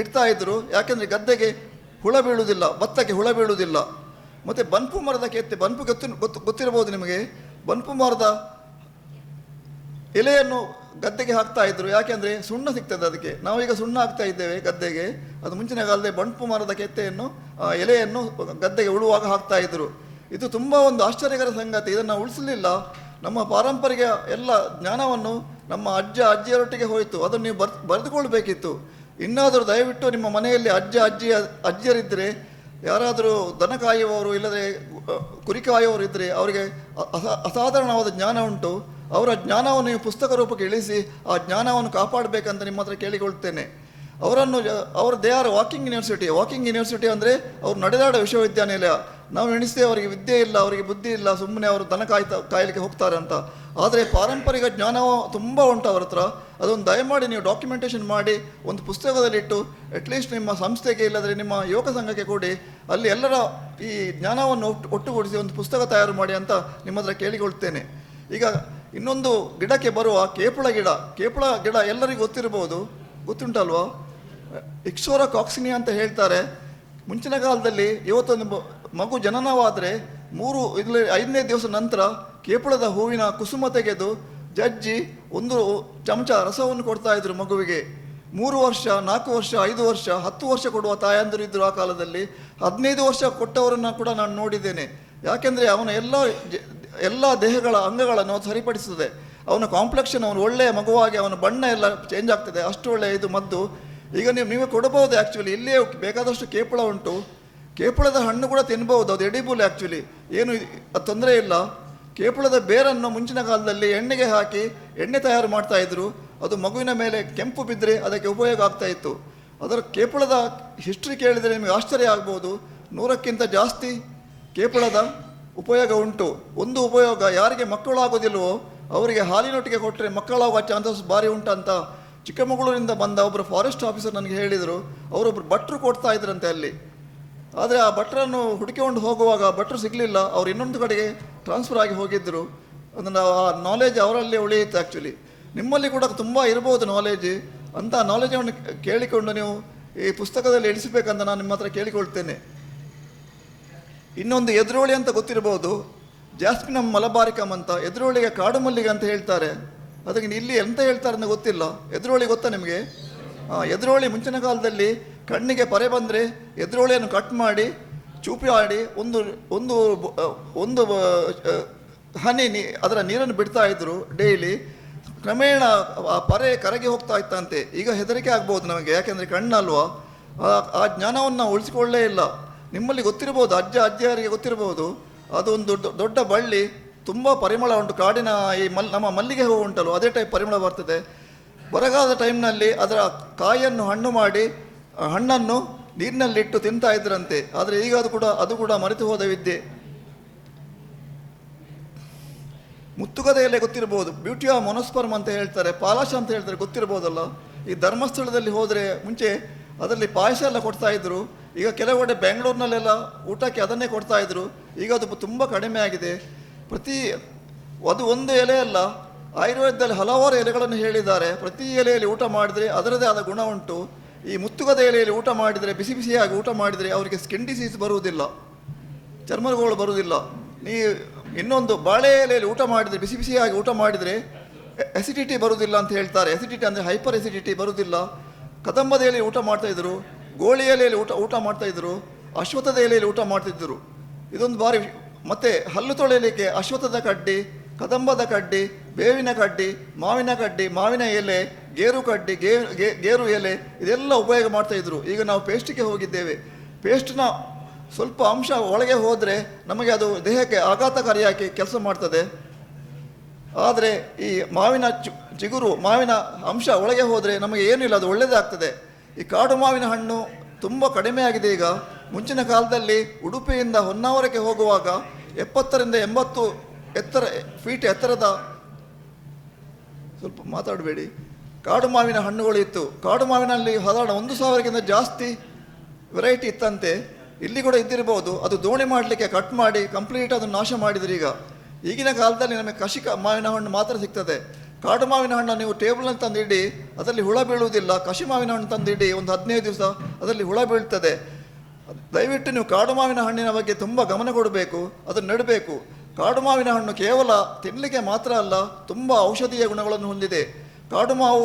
ಇಡ್ತಾ ಇದ್ರು. ಯಾಕೆಂದರೆ ಗದ್ದೆಗೆ ಹುಳ ಬೀಳುವುದಿಲ್ಲ, ಭತ್ತಕ್ಕೆ ಹುಳ ಬೀಳುವುದಿಲ್ಲ. ಮತ್ತು ಬನ್ಪು ಮರದ ಕೆತ್ತೆ, ಬನ್ಪು ಗೊತ್ತಿರಬಹುದು ನಿಮಗೆ. ಬನ್ಪು ಮರದ ಎಲೆಯನ್ನು ಗದ್ದೆಗೆ ಹಾಕ್ತಾ ಇದ್ರು, ಯಾಕೆಂದರೆ ಸುಣ್ಣ ಸಿಗ್ತದೆ ಅದಕ್ಕೆ. ನಾವೀಗ ಸುಣ್ಣ ಹಾಕ್ತಾ ಇದ್ದೇವೆ ಗದ್ದೆಗೆ, ಅದು ಮುಂಚಿನ ಕಾಲದಲ್ಲಿ ಬನ್ಪು ಮರದ ಕೆತ್ತೆಯನ್ನು ಎಲೆಯನ್ನು ಗದ್ದೆಗೆ ಉಳುವಾಗ ಹಾಕ್ತಾ ಇದ್ರು. ಇದು ತುಂಬ ಒಂದು ಆಶ್ಚರ್ಯಕರ ಸಂಗತಿ. ಇದನ್ನು ಉಳಿಸಲಿಲ್ಲ. ನಮ್ಮ ಪಾರಂಪರಿಕ ಎಲ್ಲ ಜ್ಞಾನವನ್ನು ನಮ್ಮ ಅಜ್ಜಿಯರೊಟ್ಟಿಗೆ ಹೋಯಿತು. ಅದನ್ನು ನೀವು ಬರೆದುಕೊಳ್ಬೇಕಿತ್ತು. ಇನ್ನಾದರೂ ದಯವಿಟ್ಟು ನಿಮ್ಮ ಮನೆಯಲ್ಲಿ ಅಜ್ಜಿಯರಿದ್ದರೆ, ಯಾರಾದರೂ ದನ ಕಾಯುವವರು ಇಲ್ಲದೆ ಕುರಿ ಕಾಯುವವರು ಇದ್ದರೆ ಅವರಿಗೆ ಅಸಾಧಾರಣವಾದ ಜ್ಞಾನ ಉಂಟು. ಅವರ ಜ್ಞಾನವನ್ನು ನೀವು ಪುಸ್ತಕ ರೂಪಕ್ಕೆ ಇಳಿಸಿ ಆ ಜ್ಞಾನವನ್ನು ಕಾಪಾಡಬೇಕಂತ ನಿಮ್ಮ ಹತ್ರ ಕೇಳಿಕೊಳ್ತೇನೆ. ದೇ ಆರ್ ವಾಕಿಂಗ್ ಯೂನಿವರ್ಸಿಟಿ ಅಂದರೆ ಅವರು ನಡೆದಾಡೋ ವಿಶ್ವವಿದ್ಯಾನಿಲಯ. ನಾವು ಎಣಿಸ್ತೇವೆ ಅವರಿಗೆ ವಿದ್ಯೆ ಇಲ್ಲ, ಅವರಿಗೆ ಬುದ್ಧಿ ಇಲ್ಲ, ಸುಮ್ಮನೆ ಅವರು ದನ ಕಾಯಲಿಕ್ಕೆ ಹೋಗ್ತಾರೆ ಅಂತ. ಆದರೆ ಪಾರಂಪರಿಕ ಜ್ಞಾನವೂ ತುಂಬ ಉಂಟು ಅವರ ಹತ್ರ. ಅದೊಂದು ದಯಮಾಡಿ ನೀವು ಡಾಕ್ಯುಮೆಂಟೇಷನ್ ಮಾಡಿ ಒಂದು ಪುಸ್ತಕದಲ್ಲಿಟ್ಟು ಅಟ್ಲೀಸ್ಟ್ ನಿಮ್ಮ ಸಂಸ್ಥೆಗೆ ಇಲ್ಲದ್ರೆ ನಿಮ್ಮ ಯುವಕ ಸಂಘಕ್ಕೆ ಕೊಡಿ. ಅಲ್ಲಿ ಎಲ್ಲರ ಈ ಜ್ಞಾನವನ್ನು ಒಟ್ಟುಗೂಡಿಸಿ ಒಂದು ಪುಸ್ತಕ ತಯಾರು ಮಾಡಿ ಅಂತ ನಿಮ್ಮ ಹತ್ರ ಕೇಳಿಕೊಳ್ತೇನೆ. ಈಗ ಇನ್ನೊಂದು ಗಿಡಕ್ಕೆ ಬರುವ ಕೇಪಳ ಗಿಡ ಎಲ್ಲರಿಗೂ ಗೊತ್ತುಂಟಲ್ವಾ? ಇಕ್ಸೋರಾ ಕಾಕ್ಸಿನಿಯಾ ಅಂತ ಹೇಳ್ತಾರೆ. ಮುಂಚಿನ ಕಾಲದಲ್ಲಿ ಇವತ್ತೊಂದು ಮಗು ಜನನವಾದರೆ 5ನೇ ದಿವಸ ನಂತರ ಕೇಪಳದ ಹೂವಿನ ಕುಸುಮ ತೆಗೆದು ಜಜ್ಜಿ 1 ಚಮಚ ರಸವನ್ನು ಕೊಡ್ತಾ ಇದ್ರು ಮಗುವಿಗೆ. 3 ವರ್ಷ, 4 ವರ್ಷ, 5 ವರ್ಷ, 10 ವರ್ಷ ಕೊಡುವ ತಾಯಂದಿರು ಇದ್ದರು ಆ ಕಾಲದಲ್ಲಿ. 15 ವರ್ಷ ಕೊಟ್ಟವರನ್ನು ಕೂಡ ನಾನು ನೋಡಿದ್ದೇನೆ. ಯಾಕೆಂದರೆ ಅವನ ಎಲ್ಲ ದೇಹಗಳ ಅಂಗಗಳನ್ನು ಅದು ಸರಿಪಡಿಸುತ್ತದೆ. ಅವನ ಕಾಂಪ್ಲೆಕ್ಷನ್, ಅವನು ಒಳ್ಳೆಯ ಮಗುವಾಗಿ ಅವನ ಬಣ್ಣ ಎಲ್ಲ ಚೇಂಜ್ ಆಗ್ತದೆ. ಅಷ್ಟು ಒಳ್ಳೆಯ ಇದು ಮದ್ದು. ಈಗ ನೀವೇ ಕೊಡಬಹುದು. ಆ್ಯಕ್ಚುಲಿ ಇಲ್ಲೇ ಬೇಕಾದಷ್ಟು ಕೇಪಳ ಉಂಟು. ಕೇಪಳದ ಹಣ್ಣು ಕೂಡ ತಿನ್ಬಹುದು, ಅದು ಎಡಿಬಲ್ ಆ್ಯಕ್ಚುಲಿ, ಏನು ತೊಂದರೆ ಇಲ್ಲ. ಕೇಪಳದ ಬೇರನ್ನು ಮುಂಚಿನ ಕಾಲದಲ್ಲಿ ಎಣ್ಣೆಗೆ ಹಾಕಿ ಎಣ್ಣೆ ತಯಾರು ಮಾಡ್ತಾ ಇದ್ರು. ಅದು ಮಗುವಿನ ಮೇಲೆ ಕೆಂಪು ಬಿದ್ದರೆ ಅದಕ್ಕೆ ಉಪಯೋಗ ಆಗ್ತಾ ಇತ್ತು. ಅದರ ಕೇಪಳದ ಹಿಸ್ಟ್ರಿ ಕೇಳಿದರೆ ನಿಮಗೆ ಆಶ್ಚರ್ಯ ಆಗ್ಬೋದು. 100ಕ್ಕಿಂತ ಜಾಸ್ತಿ ಕೇಪಳದ ಉಪಯೋಗ ಉಂಟು. ಒಂದು ಉಪಯೋಗ, ಯಾರಿಗೆ ಮಕ್ಕಳಾಗೋದಿಲ್ವೋ ಅವರಿಗೆ ಹಾಲಿನೊಟ್ಟಿಗೆ ಕೊಟ್ಟರೆ ಮಕ್ಕಳಾಗುವ ಚಾನ್ಸಸ್ ಭಾರಿ ಉಂಟಂತ ಚಿಕ್ಕಮಗಳೂರಿಂದ ಬಂದ ಒಬ್ಬರು ಫಾರೆಸ್ಟ್ ಆಫೀಸರ್ ನನಗೆ ಹೇಳಿದರು. ಅವರೊಬ್ಬರು ಭಟ್ರು ಕೊಡ್ತಾ ಇದ್ರಂತೆ ಅಲ್ಲಿ. ಆದರೆ ಆ ಭಟ್ರನ್ನು ಹುಡುಕಿಕೊಂಡು ಹೋಗುವಾಗ ಭಟ್ರು ಸಿಗಲಿಲ್ಲ. ಅವರು ಇನ್ನೊಂದು ಕಡೆಗೆ ಟ್ರಾನ್ಸ್ಫರ್ ಆಗಿ ಹೋಗಿದ್ದರು. ಅದನ್ನು ಆ ನಾಲೆಜ್ ಅವರಲ್ಲಿ ಉಳಿಯಿತು. ಆ್ಯಕ್ಚುಲಿ ನಿಮ್ಮಲ್ಲಿ ಕೂಡ ತುಂಬ ಇರ್ಬೋದು ನಾಲೆಜ್. ಅಂಥ ನಾಲೆಜನ್ನು ಕೇಳಿಕೊಂಡು ನೀವು ಈ ಪುಸ್ತಕದಲ್ಲಿ ಇಳಿಸಬೇಕಂತ ನಾನು ನಿಮ್ಮ ಹತ್ರ ಕೇಳಿಕೊಳ್ತೇನೆ. ಇನ್ನೊಂದು ಎದುರೋಳಿ ಅಂತ ಗೊತ್ತಿರ್ಬೋದು, ಜಾಸ್ಮಿನಮ್ ಮಲಬಾರಿಕಮ್ ಅಂತ. ಎದುರೋಳಿಗೆ ಕಾಡು ಮಲ್ಲಿಗೆ ಅಂತ ಹೇಳ್ತಾರೆ. ಅದಕ್ಕೆ ಇಲ್ಲಿ ಎಂತ ಹೇಳ್ತಾರೆ ಅಂತ ಗೊತ್ತಿಲ್ಲ. ಎದುರೋಳಿ ಗೊತ್ತಾ ನಿಮಗೆ? ಎದುರೋಳಿ ಮುಂಚಿನ ಕಾಲದಲ್ಲಿ ಕಣ್ಣಿಗೆ ಪರೆ ಬಂದರೆ ಎದುರೋಳಿಯನ್ನು ಕಟ್ ಮಾಡಿ ಚೂಪಿ ಆಡಿ ಒಂದು ಹನಿ ಅದರ ನೀರನ್ನು ಬಿಡ್ತಾ ಇದ್ರು ಡೈಲಿ. ಕ್ರಮೇಣ ಆ ಪರೆ ಕರಗಿ ಹೋಗ್ತಾ ಇತ್ತಂತೆ. ಈಗ ಹೆದರಿಕೆ ಆಗ್ಬೋದು ನಮಗೆ, ಯಾಕೆಂದರೆ ಕಣ್ಣಲ್ವಾ. ಆ ಜ್ಞಾನವನ್ನು ನಾವು ಉಳಿಸಿಕೊಳ್ಳೇ ಇಲ್ಲ. ನಿಮ್ಮಲ್ಲಿ ಗೊತ್ತಿರ್ಬೋದು, ಅಜ್ಜಿಯರಿಗೆ ಗೊತ್ತಿರ್ಬೋದು. ಅದೊಂದು ದೊಡ್ಡ ಬಳ್ಳಿ, ತುಂಬ ಪರಿಮಳ ಉಂಟು. ಕಾಡಿನ ಈ ನಮ್ಮ ಮಲ್ಲಿಗೆ ಹೂವು ಉಂಟಲ್ಲ, ಅದೇ ಟೈಪ್ ಪರಿಮಳ ಬರ್ತದೆ. ಬರಗಾಲದ ಟೈಮ್ನಲ್ಲಿ ಅದರ ಕಾಯಿಯನ್ನು ಹಣ್ಣು ಮಾಡಿ ಹಣ್ಣನ್ನು ನೀರಿನಲ್ಲಿಟ್ಟು ತಿಂತಾ ಇದ್ರಂತೆ. ಆದರೆ ಈಗ ಅದು ಕೂಡ ಮರೆತು ಹೋದ ವಿದ್ಯೆ. ಮುತ್ತುಗದ ಎಲೆ ಗೊತ್ತಿರ್ಬೋದು, ಬ್ಯೂಟಿಯಾ ಮೊನೋಸ್ಪರ್ಮ್ ಅಂತ ಹೇಳ್ತಾರೆ, ಪಾಲಾಶ ಅಂತ ಹೇಳ್ತಾರೆ, ಗೊತ್ತಿರ್ಬೋದಲ್ಲ. ಈ ಧರ್ಮಸ್ಥಳದಲ್ಲಿ ಹೋದರೆ ಮುಂಚೆ ಅದರಲ್ಲಿ ಪಾಯಸ ಎಲ್ಲ ಕೊಡ್ತಾ ಇದ್ರು. ಈಗ ಕೆಲವೆಡೆ ಬೆಂಗಳೂರಿನಲ್ಲೆಲ್ಲ ಊಟಕ್ಕೆ ಅದನ್ನೇ ಕೊಡ್ತಾ ಇದ್ರು. ಈಗ ಅದು ತುಂಬ ಕಡಿಮೆ ಆಗಿದೆ. ಅದು ಒಂದು ಎಲೆ ಅಲ್ಲ, ಆಯುರ್ವೇದದಲ್ಲಿ ಹಲವಾರು ಎಲೆಗಳನ್ನು ಹೇಳಿದ್ದಾರೆ. ಪ್ರತಿ ಎಲೆಯಲ್ಲಿ ಊಟ ಮಾಡಿದರೆ ಅದರದೇ ಆದ ಗುಣ ಉಂಟು. ಈ ಮುತ್ತುಗದ ಎಲೆಯಲ್ಲಿ ಊಟ ಮಾಡಿದರೆ, ಬಿಸಿ ಬಿಸಿಯಾಗಿ ಊಟ ಮಾಡಿದರೆ ಅವರಿಗೆ ಸ್ಕಿನ್ ಡಿಸೀಸ್ ಬರುವುದಿಲ್ಲ, ಚರ್ಮ ರೋಗಗಳು ಬರುವುದಿಲ್ಲ. ಇನ್ನೊಂದು ಬಾಳೆ ಎಲೆಯಲ್ಲಿ ಊಟ ಮಾಡಿದರೆ, ಬಿಸಿ ಬಿಸಿಯಾಗಿ ಊಟ ಮಾಡಿದರೆ ಎಸಿಡಿಟಿ ಬರುವುದಿಲ್ಲ ಅಂತ ಹೇಳ್ತಾರೆ. ಎಸಿಡಿಟಿ ಅಂದರೆ ಹೈಪರ್ ಎಸಿಡಿಟಿ ಬರುವುದಿಲ್ಲ. ಕದಂಬದ ಎಲೆಯಲ್ಲಿ ಊಟ ಮಾಡ್ತಾಯಿದ್ರು, ಗೋಳಿ ಎಲೆಯಲ್ಲಿ ಊಟ ಮಾಡ್ತಾಯಿದ್ರು, ಅಶ್ವತ್ಥದ ಎಲೆಯಲ್ಲಿ ಊಟ ಮಾಡ್ತಿದ್ದರು. ಇದೊಂದು ಬಾರಿ. ಮತ್ತು ಹಲ್ಲು ತೊಳೆಯಲಿಕ್ಕೆ ಅಶ್ವತ್ಥದ ಕಡ್ಡಿ, ಕದಂಬದ ಕಡ್ಡಿ, ಬೇವಿನ ಕಡ್ಡಿ, ಮಾವಿನ ಕಡ್ಡಿ, ಮಾವಿನ ಎಲೆ, ಗೇರು ಕಡ್ಡಿ, ಗೇರು ಎಲೆ, ಇದೆಲ್ಲ ಉಪಯೋಗ ಮಾಡ್ತಾಯಿದ್ರು. ಈಗ ನಾವು ಪೇಸ್ಟಿಗೆ ಹೋಗಿದ್ದೇವೆ. ಪೇಸ್ಟ್ನ ಸ್ವಲ್ಪ ಅಂಶ ಒಳಗೆ ಹೋದರೆ ನಮಗೆ ಅದು ದೇಹಕ್ಕೆ ಆಘಾತಕಾರಿಯಾಗಿ ಕೆಲಸ ಮಾಡ್ತದೆ. ಆದರೆ ಈ ಮಾವಿನ ಚಿಗುರು, ಮಾವಿನ ಅಂಶ ಒಳಗೆ ಹೋದರೆ ನಮಗೆ ಏನಿಲ್ಲ, ಅದು ಒಳ್ಳೆಯದಾಗ್ತದೆ. ಈ ಕಾಡು ಮಾವಿನ ಹಣ್ಣು ತುಂಬ ಕಡಿಮೆ ಆಗಿದೆ ಈಗ. ಮುಂಚಿನ ಕಾಲದಲ್ಲಿ ಉಡುಪಿಯಿಂದ ಹೊನ್ನಾವರಕ್ಕೆ ಹೋಗುವಾಗ 70 ರಿಂದ 80 ಫೀಟ್ ಎತ್ತರದ ಸ್ವಲ್ಪ ಮಾತಾಡಬೇಡಿ. ಕಾಡು ಮಾವಿನ ಹಣ್ಣುಗಳು ಇತ್ತು. ಕಾಡು ಮಾವಿನಲ್ಲಿ ಸಾಧಾರಣ 1,000ಕ್ಕಿಂತ ಜಾಸ್ತಿ ವೆರೈಟಿ ಇತ್ತಂತೆ. ಇಲ್ಲಿ ಕೂಡ ಇದ್ದಿರ್ಬೋದು. ಅದು ದೋಣಿ ಮಾಡಲಿಕ್ಕೆ ಕಟ್ ಮಾಡಿ ಕಂಪ್ಲೀಟ್ ಅದನ್ನು ನಾಶ ಮಾಡಿದ್ರು. ಈಗಿನ ಕಾಲದಲ್ಲಿ ನಮಗೆ ಕಷಿ ಮಾವಿನ ಹಣ್ಣು ಮಾತ್ರ ಸಿಗ್ತದೆ. ಕಾಡು ಮಾವಿನ ಹಣ್ಣು ನೀವು ಟೇಬಲ್ನಲ್ಲಿ ತಂದಿಡಿ, ಅದರಲ್ಲಿ ಹುಳ ಬೀಳುವುದಿಲ್ಲ. ಕಷಿ ಮಾವಿನ ಹಣ್ಣು ತಂದಿಡಿ, ಒಂದು 15 ದಿವಸ ಅದರಲ್ಲಿ ಹುಳ ಬೀಳ್ತದೆ. ದಯವಿಟ್ಟು ನೀವು ಕಾಡು ಮಾವಿನ ಹಣ್ಣಿನ ಬಗ್ಗೆ ತುಂಬ ಗಮನ ಕೊಡಬೇಕು, ಅದನ್ನು ನೆಡಬೇಕು. ಕಾಡು ಮಾವಿನ ಹಣ್ಣು ಕೇವಲ ತಿನ್ನಲಿಕ್ಕೆ ಮಾತ್ರ ಅಲ್ಲ, ತುಂಬ ಔಷಧೀಯ ಗುಣಗಳನ್ನು ಹೊಂದಿದೆ. ಕಾಡು ಮಾವು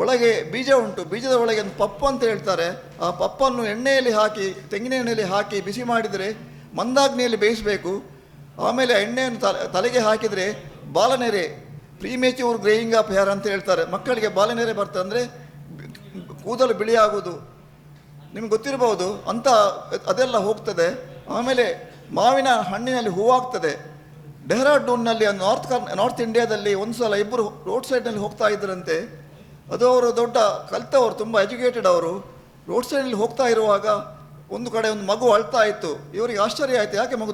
ಒಳಗೆ ಬೀಜ ಉಂಟು, ಬೀಜದ ಒಳಗೆ ಒಂದು ಪಪ್ಪು ಅಂತ ಹೇಳ್ತಾರೆ. ಆ ಪಪ್ಪನ್ನು ಎಣ್ಣೆಯಲ್ಲಿ ಹಾಕಿ, ತೆಂಗಿನ ಎಣ್ಣೆಯಲ್ಲಿ ಹಾಕಿ ಬಿಸಿ ಮಾಡಿದರೆ ಮಂದಾಗ್ನಿಯಲ್ಲಿ ಬೇಯಿಸಬೇಕು. ಆಮೇಲೆ ಆ ಎಣ್ಣೆಯನ್ನು ತಲೆಗೆ ಹಾಕಿದರೆ ಬಾಲನೆರೆ, ಪ್ರೀಮೇಚ್ಯೂರ್ ಗ್ರೇಯಿಂಗ್ ಆಫ್ ಹೇರ್ ಅಂತ ಹೇಳ್ತಾರೆ. ಮಕ್ಕಳಿಗೆ ಬಾಲನೆರೆ ಬರ್ತದೆ, ಅಂದರೆ ಕೂದಲು ಬಿಳಿಯಾಗುವುದು, ನಿಮ್ಗೆ ಗೊತ್ತಿರಬಹುದು ಅಂತ, ಅದೆಲ್ಲ ಹೋಗ್ತದೆ. ಆಮೇಲೆ ಮಾವಿನ ಹಣ್ಣಿನಲ್ಲಿ ಹೂವಾಗ್ತದೆ. ಡೆಹ್ರಾಡೂನ್ನಲ್ಲಿ ನಾರ್ತ್ ಇಂಡಿಯಾದಲ್ಲಿ ಒಂದು ಸಲ ಇಬ್ಬರು ರೋಡ್ ಸೈಡ್ನಲ್ಲಿ ಹೋಗ್ತಾ ಇದ್ದರಂತೆ. ಅದು ಅವರು ದೊಡ್ಡ ಕಲಿತವರು, ತುಂಬ ಎಜುಕೇಟೆಡ್ ಅವರು. ರೋಡ್ ಸೈಡಲ್ಲಿ ಹೋಗ್ತಾ ಇರುವಾಗ ಒಂದು ಕಡೆ ಒಂದು ಮಗು ಅಳ್ತಾ ಇತ್ತು. ಇವರಿಗೆ ಆಶ್ಚರ್ಯ ಆಯಿತು, ಯಾಕೆ ಮಗು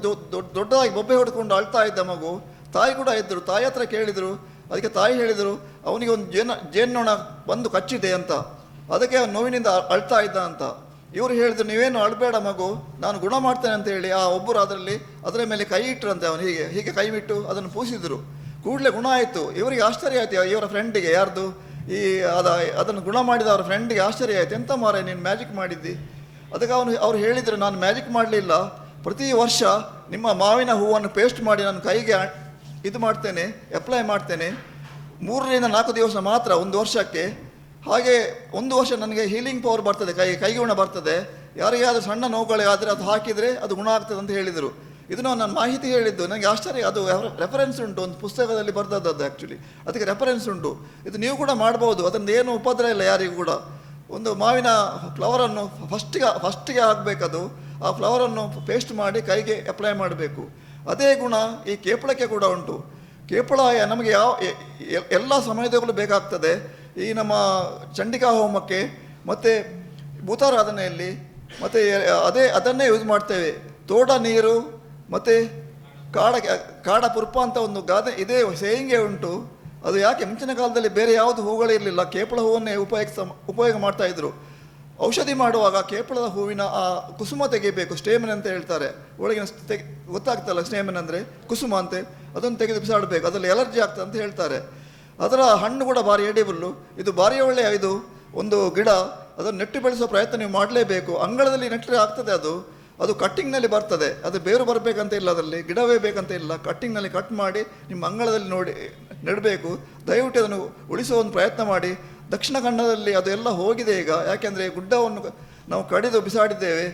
ದೊಡ್ಡದಾಗಿ ಬೊಬ್ಬೆ ಹೊಡ್ಕೊಂಡು ಅಳ್ತಾ ಇದ್ದ ಮಗು. ತಾಯಿ ಕೂಡ ಇದ್ದರು. ತಾಯಿ ಹತ್ರ ಕೇಳಿದರು. ಅದಕ್ಕೆ ತಾಯಿ ಹೇಳಿದರು, ಅವನಿಗೆ ಒಂದು ಜೇನ್ನೊಣ ಬಂದು ಕಚ್ಚಿದೆ ಅಂತ, ಅದಕ್ಕೆ ಅವನು ನೋವಿನಿಂದ ಅಳ್ತಾ ಇದ್ದ ಅಂತ. ಇವರು ಹೇಳಿದ್ರು, ನೀವೇನು ಅಳಬೇಡ ಮಗು, ನಾನು ಗುಣ ಮಾಡ್ತೇನೆ ಅಂತ ಹೇಳಿ ಆ ಒಬ್ಬರು ಅದರ ಮೇಲೆ ಕೈ ಇಟ್ಟರಂತೆ. ಅವನು ಹೀಗೆ ಹೀಗೆ ಕೈ ಬಿಟ್ಟು ಅದನ್ನು ಪೂಸಿದ್ರು. ಕೂಡಲೇ ಗುಣ ಆಯಿತು. ಇವರಿಗೆ ಆಶ್ಚರ್ಯ ಆಯಿತು, ಇವರ ಫ್ರೆಂಡಿಗೆ, ಯಾರ್ದು ಈ ಅದನ್ನು ಗುಣ ಮಾಡಿದ ಅವರ ಫ್ರೆಂಡಿಗೆ ಆಶ್ಚರ್ಯ ಆಯಿತು. ಎಂತ ಮಾರೆ ನೀನು ಮ್ಯಾಜಿಕ್ ಮಾಡಿದ್ದಿ? ಅದಕ್ಕೆ ಅವ್ರು ಹೇಳಿದರು, ನಾನು ಮ್ಯಾಜಿಕ್ ಮಾಡಲಿಲ್ಲ, ಪ್ರತಿ ವರ್ಷ ನಿಮ್ಮ ಮಾವಿನ ಹೂವನ್ನು ಪೇಸ್ಟ್ ಮಾಡಿ ನಾನು ಕೈಗೆ ಇದು ಮಾಡ್ತೇನೆ, ಅಪ್ಲೈ ಮಾಡ್ತೇನೆ. 3 ರಿಂದ 4 ದಿವಸ ಮಾತ್ರ ಒಂದು ವರ್ಷಕ್ಕೆ. ಹಾಗೆ 1 ವರ್ಷ ನನಗೆ ಹೀಲಿಂಗ್ ಪವರ್ ಬರ್ತದೆ, ಕೈಗೆ ಗುಣ ಬರ್ತದೆ. ಯಾರಿಗಾದರೂ ಸಣ್ಣ ನೋವುಗಳಾದರೆ ಅದು ಹಾಕಿದರೆ ಅದು ಗುಣ ಆಗ್ತದೆ ಅಂತ ಹೇಳಿದರು. ಇದನ್ನು ನಾನು ಮಾಹಿತಿ ಹೇಳಿದ್ದು. ನನಗೆ ಆಶ್ಚರ್ಯ. ಅದು ರೆಫರೆನ್ಸ್ ಉಂಟು, ಒಂದು ಪುಸ್ತಕದಲ್ಲಿ ಬರ್ತದ್ದು ಆ್ಯಕ್ಚುಲಿ. ಅದಕ್ಕೆ ರೆಫರೆನ್ಸ್ ಉಂಟು. ಇದು ನೀವು ಕೂಡ ಮಾಡ್ಬೋದು, ಅದನ್ನು ಏನು ಉಪದ್ರ ಇಲ್ಲ ಯಾರಿಗೂ ಕೂಡ. ಒಂದು ಮಾವಿನ ಫ್ಲವರನ್ನು ಫಸ್ಟಿಗೆ ಹಾಕಬೇಕದು. ಆ ಫ್ಲವರನ್ನು ಪೇಸ್ಟ್ ಮಾಡಿ ಕೈಗೆ ಅಪ್ಲೈ ಮಾಡಬೇಕು. ಅದೇ ಗುಣ ಈ ಕೇಪಳಕ್ಕೆ ಕೂಡ ಉಂಟು. ಕೇಪಳ ನಮಗೆ ಎಲ್ಲ ಸಮಯದಲ್ಲೂ ಬೇಕಾಗ್ತದೆ. ಈ ನಮ್ಮ ಚಂಡಿಕಾ ಹೋಮಕ್ಕೆ ಮತ್ತು ಭೂತಾರಾಧನೆಯಲ್ಲಿ ಮತ್ತು ಅದನ್ನೇ ಯೂಸ್ ಮಾಡ್ತೇವೆ. ತೋಡ ನೀರು ಮತ್ತು ಕಾಡ ಪುರ್ಪ ಅಂತ ಒಂದು ಗಾದೆ ಇದೇ ಸೇಯಿಂಗೆ ಉಂಟು. ಅದು ಯಾಕೆ ಮುಂಚಿನ ಕಾಲದಲ್ಲಿ ಬೇರೆ ಯಾವುದು ಹೂಗಳಿರಲಿಲ್ಲ, ಕೇಪಳ ಹೂವನ್ನೇ ಉಪಯೋಗ ಮಾಡ್ತಾಯಿದ್ರು. ಔಷಧಿ ಮಾಡುವಾಗ ಕೇಪಳದ ಹೂವಿನ ಆ ಕುಸುಮ ತೆಗಿಬೇಕು, ಸ್ಟೇಮನ್ ಅಂತ ಹೇಳ್ತಾರೆ. ಒಳಗಿನ ಗೊತ್ತಾಗ್ತಲ್ಲ ಸ್ಟೇಮನ್ ಅಂದರೆ ಕುಸುಮ ಅಂತೆ, ಅದನ್ನು ತೆಗೆದು ಬಿಸಾಡಬೇಕು, ಅದರಲ್ಲಿ ಎಲರ್ಜಿ ಆಗ್ತದೆ ಅಂತ ಹೇಳ್ತಾರೆ. ಅದರ ಹಣ್ಣು ಕೂಡ ಭಾರಿ ಎಡಿಬಲ್ಲು. ಇದು ಭಾರಿ ಒಳ್ಳೆಯ ಇದು ಒಂದು ಗಿಡ. ಅದನ್ನು ನೆಟ್ಟು ಬೆಳೆಸೋ ಪ್ರಯತ್ನ ನೀವು ಮಾಡಲೇಬೇಕು. ಅಂಗಳದಲ್ಲಿ ನೆಟ್ಟರೆ ಆಗ್ತದೆ. ಅದು ಕಟ್ಟಿಂಗ್ನಲ್ಲಿ ಬರ್ತದೆ. ಅದು ಬೇರು ಬರಬೇಕಂತ ಇಲ್ಲ, ಅದರಲ್ಲಿ ಗಿಡವೇ ಬೇಕಂತ ಇಲ್ಲ. ಕಟ್ಟಿಂಗ್ನಲ್ಲಿ ಕಟ್ ಮಾಡಿ ನಿಮ್ಮ ಅಂಗಳದಲ್ಲಿ ನೆಡಬೇಕು. ದಯವಿಟ್ಟು ಅದನ್ನು ಉಳಿಸೋ ಒಂದು ಪ್ರಯತ್ನ ಮಾಡಿ. ದಕ್ಷಿಣ ಕನ್ನಡದಲ್ಲಿ ಅದು ಎಲ್ಲ ಹೋಗಿದೆ ಈಗ. ಯಾಕೆಂದರೆ ಗುಡ್ಡವನ್ನು ನಾವು ಕಡಿದು ಬಿಸಾಡಿದ್ದೇವೆ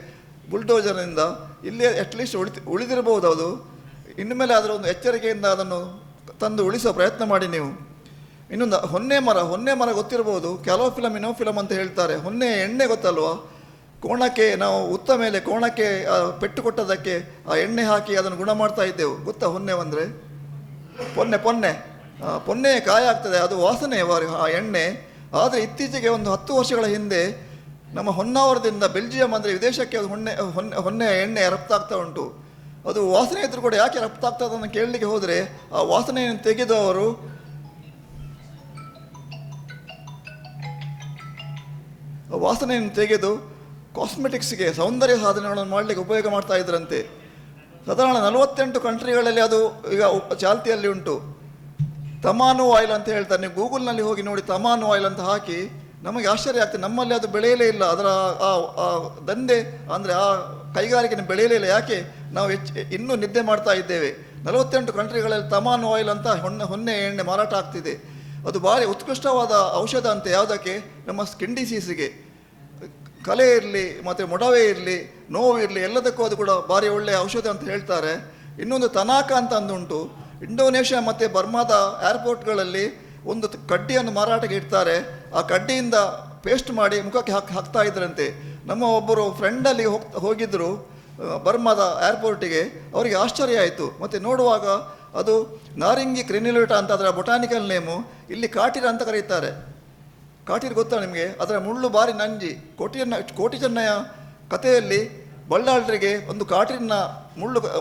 ಬುಲ್ಡೋಜರ್ನಿಂದ. ಇಲ್ಲಿ ಅಟ್ಲೀಸ್ಟ್ ಉಳಿದಿರಬಹುದು ಅದು. ಇನ್ನು ಮೇಲೆ ಅದರ ಒಂದು ಎಚ್ಚರಿಕೆಯಿಂದ ಅದನ್ನು ತಂದು ಉಳಿಸೋ ಪ್ರಯತ್ನ ಮಾಡಿ ನೀವು. ಇನ್ನೊಂದು ಹೊನ್ನೆ ಮರ ಗೊತ್ತಿರ್ಬೋದು. ಕ್ಯಾಲೋಫಿಲಮ್ ಇನೋಫಿಲಮ್ ಅಂತ ಹೇಳ್ತಾರೆ. ಹೊನ್ನೆ ಎಣ್ಣೆ ಗೊತ್ತಲ್ವಾ? ಕೋಣಕ್ಕೆ ನಾವು ಉತ್ತ ಮೇಲೆ ಕೋಣಕ್ಕೆ ಪೆಟ್ಟು ಕೊಟ್ಟದಕ್ಕೆ ಆ ಎಣ್ಣೆ ಹಾಕಿ ಅದನ್ನು ಗುಣ ಮಾಡ್ತಾ ಇದ್ದೆವು. ಗೊತ್ತಾ ಹೊನ್ನೆ ಅಂದರೆ? ಪೊನ್ನೆ ಕಾಯ ಆಗ್ತದೆ, ಅದು ವಾಸನೆ ಆ ಎಣ್ಣೆ. ಆದರೆ ಇತ್ತೀಚೆಗೆ ಒಂದು 10 ವರ್ಷಗಳ ಹಿಂದೆ ನಮ್ಮ ಹೊನ್ನಾವರದಿಂದ ಬೆಲ್ಜಿಯಂ ಅಂದರೆ ವಿದೇಶಕ್ಕೆ ಅದು ಹೊನ್ನೆ ಎಣ್ಣೆ ರಫ್ತಾಗ್ತಾ ಉಂಟು. ಅದು ವಾಸನೆ ಇದ್ರೂ ಕೂಡ ಯಾಕೆ ರಫ್ತಾಗ್ತದೆ ಅಂತ ಕೇಳಲಿಕ್ಕೆ ಹೋದರೆ ಆ ವಾಸನೆಯನ್ನು ತೆಗೆದು ಅವರು ಕಾಸ್ಮೆಟಿಕ್ಸ್ಗೆ, ಸೌಂದರ್ಯ ಸಾಧನೆಗಳನ್ನು ಮಾಡಲಿಕ್ಕೆ ಉಪಯೋಗ ಮಾಡ್ತಾ ಇದ್ರಂತೆ. ಸಾಧಾರಣ 48 ಕಂಟ್ರಿಗಳಲ್ಲಿ ಅದು ಈಗ ಚಾಲ್ತಿಯಲ್ಲಿ ಉಂಟು. ತಮಾನು ಆಯಿಲ್ ಅಂತ ಹೇಳ್ತಾರೆ. ನೀವು ಗೂಗಲ್ನಲ್ಲಿ ಹೋಗಿ ನೋಡಿ, ತಮಾನು ಆಯಿಲ್ ಅಂತ ಹಾಕಿ, ನಮಗೆ ಆಶ್ಚರ್ಯ ಆಗ್ತದೆ. ನಮ್ಮಲ್ಲಿ ಅದು ಬೆಳೆಯಲೇ ಇಲ್ಲ. ಅದರ ಆ ದಂಧೆ ಅಂದರೆ ಆ ಕೈಗಾರಿಕೆ ಬೆಳೆಯಲೇ ಇಲ್ಲ. ಯಾಕೆ? ನಾವು ಇನ್ನೂ ನಿದ್ದೆ ಮಾಡ್ತಾ ಇದ್ದೇವೆ. 48 ಕಂಟ್ರಿಗಳಲ್ಲಿ ತಮಾನು ಆಯಿಲ್ ಅಂತ ಹೊನ್ನೆ ಎಣ್ಣೆ ಮಾರಾಟ ಆಗ್ತಿದೆ. ಅದು ಭಾರಿ ಉತ್ಕೃಷ್ಟವಾದ ಔಷಧ ಅಂತೆ. ಯಾವುದಕ್ಕೆ? ನಮ್ಮ ಸ್ಕಿನ್ ಡಿಸೀಸಿಗೆ. ಕಲೆ ಇರಲಿ ಮತ್ತು ಮೊಡವೆ ಇರಲಿ, ನೋವು ಇರಲಿ, ಎಲ್ಲದಕ್ಕೂ ಅದು ಕೂಡ ಭಾರಿ ಒಳ್ಳೆಯ ಔಷಧ ಅಂತ ಹೇಳ್ತಾರೆ. ಇನ್ನೊಂದು ತನಾಕ ಅಂತ ಅಂದುಂಟು. ಇಂಡೋನೇಷ್ಯಾ ಮತ್ತು ಬರ್ಮಾದ ಏರ್ಪೋರ್ಟ್ಗಳಲ್ಲಿ ಒಂದು ಕಡ್ಡಿಯನ್ನು ಮಾರಾಟಕ್ಕೆ ಇಡ್ತಾರೆ. ಆ ಕಡ್ಡಿಯಿಂದ ಪೇಸ್ಟ್ ಮಾಡಿ ಮುಖಕ್ಕೆ ಹಾಕ್ತಾ ಇದ್ರಂತೆ. ನಮ್ಮ ಒಬ್ಬರು ಫ್ರೆಂಡಲ್ಲಿ ಹೋಗಿದ್ದರು ಬರ್ಮಾದ ಏರ್ಪೋರ್ಟಿಗೆ. ಅವರಿಗೆ ಆಶ್ಚರ್ಯ ಆಯಿತು. ಮತ್ತು ನೋಡುವಾಗ ಅದು ನಾರಿಂಗಿ ಕ್ರಿನಿಲೇಟ ಅಂತ ಅದರ ಬೊಟಾನಿಕಲ್ ನೇಮು. ಇಲ್ಲಿ ಕಾಟಿರ ಅಂತ ಕರೀತಾರೆ. ಕಾಟಿರ್ ಗೊತ್ತಾ ನಿಮಗೆ? ಅದರ ಮುಳ್ಳು ಭಾರಿ ನಂಜಿ. ಕೋಟಿ ಚೆನ್ನಯ ಕಥೆಯಲ್ಲಿ ಬಳ್ಳಾಳರಿಗೆ ಒಂದು ಕಾಟಿನ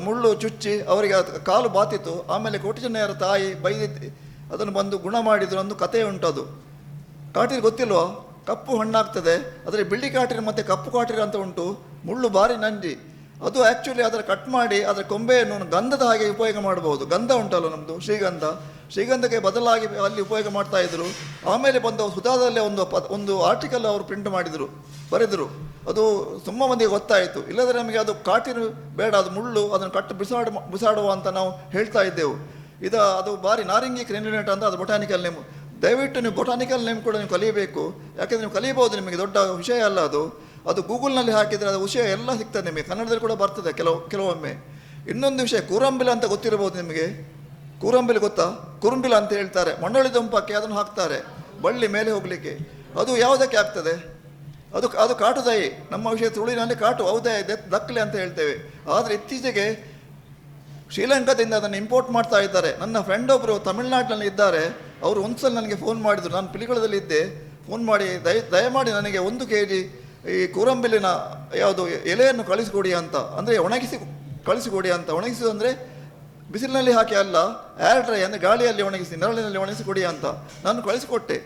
ಮುಳ್ಳು ಚುಚ್ಚಿ ಅವರಿಗೆ ಕಾಲು ಬಾತಿತ್ತು. ಆಮೇಲೆ ಕೋಟಿ ಚೆನ್ನಯ್ಯರ ತಾಯಿ ಅದನ್ನು ಬಂದು ಗುಣ ಮಾಡಿದ್ರು ಒಂದು ಕಥೆ ಉಂಟದು. ಕಾಟಿರ್ ಗೊತ್ತಿಲ್ವಾ? ಕಪ್ಪು ಹಣ್ಣಾಗ್ತದೆ, ಅದರ ಬಿಳಿ ಕಾಟಿರ್ ಮತ್ತು ಕಪ್ಪು ಕಾಟಿರ್ ಅಂತ ಉಂಟು, ಮುಳ್ಳು ಭಾರಿ ನಂಜಿ. ಅದು ಆ್ಯಕ್ಚುಲಿ ಅದರ ಕಟ್ ಮಾಡಿ ಅದರ ಕೊಂಬೆಯನ್ನು ಗಂಧದ ಹಾಗೆ ಉಪಯೋಗ ಮಾಡ್ಬೋದು. ಗಂಧ ಉಂಟಲ್ಲ ನಮ್ಮದು ಶ್ರೀಗಂಧಕ್ಕೆ ಬದಲಾಗಿ ಅಲ್ಲಿ ಉಪಯೋಗ ಮಾಡ್ತಾ ಇದ್ರು. ಆಮೇಲೆ ಬಂದು ಸುಧಾದಲ್ಲೇ ಒಂದು ಆರ್ಟಿಕಲ್ ಅವರು ಪ್ರಿಂಟ್ ಬರೆದರು. ಅದು ತುಂಬ ಮಂದಿಗೆ ಗೊತ್ತಾಯಿತು. ಇಲ್ಲದ್ರೆ ನಮಗೆ ಅದು ಕಾಟಿರು ಬೇಡ, ಅದು ಮುಳ್ಳು, ಅದನ್ನು ಕಟ್ಟು ಬಿಸಾಡುವ ಅಂತ ನಾವು ಹೇಳ್ತಾ ಇದ್ದೆವು. ಅದು ಭಾರಿ ನಾರಿಂಗಿ ಕ್ರೆನ್ಯುಲೇಟ್ ಅಂತ ಅದು ಬೊಟಾನಿಕಲ್ ನೇಮ್. ದಯವಿಟ್ಟು ನೀವು ಬೊಟಾನಿಕಲ್ ನೇಮ್ ಕೂಡ ನೀವು ಕಲಿಯಬೇಕು. ಯಾಕೆಂದರೆ ನೀವು ಕಲಿಯಬಹುದು, ನಿಮಗೆ ದೊಡ್ಡ ವಿಷಯ ಅಲ್ಲ ಅದು ಗೂಗಲ್ನಲ್ಲಿ ಹಾಕಿದರೆ ಅದು ವಿಷಯ ಎಲ್ಲ ಸಿಗ್ತದೆ ನಿಮಗೆ. ಕನ್ನಡದಲ್ಲಿ ಕೂಡ ಬರ್ತದೆ ಕೆಲವೊಮ್ಮೆ. ಇನ್ನೊಂದು ವಿಷಯ, ಕೂರಂಬಿಲ ಅಂತ ಗೊತ್ತಿರಬಹುದು ನಿಮಗೆ. ಕೂರಂಬಿಲ್ ಗೊತ್ತಾ? ಕುರುಂಬಿಲ ಅಂತ ಹೇಳ್ತಾರೆ. ಮಂಡಳಿ ದುಂಪಕ್ಕೆ ಅದನ್ನು ಹಾಕ್ತಾರೆ ಬಳ್ಳಿ ಮೇಲೆ ಹೋಗಲಿಕ್ಕೆ. ಅದು ಯಾವುದಕ್ಕೆ ಆಗ್ತದೆ? ಅದು ಕಾಟುದಾಯಿ. ನಮ್ಮ ವಿಷಯ ತುಳುವಿನಲ್ಲಿ ಕಾಟು ಔದಾಯಿ ದಕ್ಕಲೆ ಅಂತ ಹೇಳ್ತೇವೆ. ಆದರೆ ಇತ್ತೀಚೆಗೆ ಶ್ರೀಲಂಕಾದಿಂದ ಅದನ್ನು ಇಂಪೋರ್ಟ್ ಮಾಡ್ತಾ ಇದ್ದಾರೆ. ನನ್ನ ಫ್ರೆಂಡ್ ಒಬ್ಬರು ತಮಿಳುನಾಡಿನಲ್ಲಿ ಇದ್ದಾರೆ. ಅವರು ಒಂದು ಸಲ ನನಗೆ ಫೋನ್ ಮಾಡಿದರು. ನಾನು ಪಿಲಿಕುಳದಲ್ಲಿ ಇದ್ದೆ. ಫೋನ್ ಮಾಡಿ ದಯಮಾಡಿ ನನಗೆ 1 kg ಈ ಕೂರಂಬಿಲಿನ ಯಾವುದು ಎಲೆಯನ್ನು ಕಳಿಸಿಕೊಡಿ ಅಂತ, ಅಂದರೆ ಒಣಗಿಸಿ ಕಳಿಸಿಕೊಡಿ ಅಂತ. ಒಣಗಿಸೋದು ಅಂದರೆ ಬಿಸಿಲಿನಲ್ಲಿ ಹಾಕಿ ಅಲ್ಲ, ಏರ್ ಡ್ರೈ ಅಂದರೆ ಗಾಳಿಯಲ್ಲಿ ಒಣಗಿಸಿ, ನೆರಳಿನಲ್ಲಿ ಒಣಗಿಸಿಕೊಡಿ ಅಂತ ನಾನು ಕಳಿಸಿಕೊಟ್ಟೆ.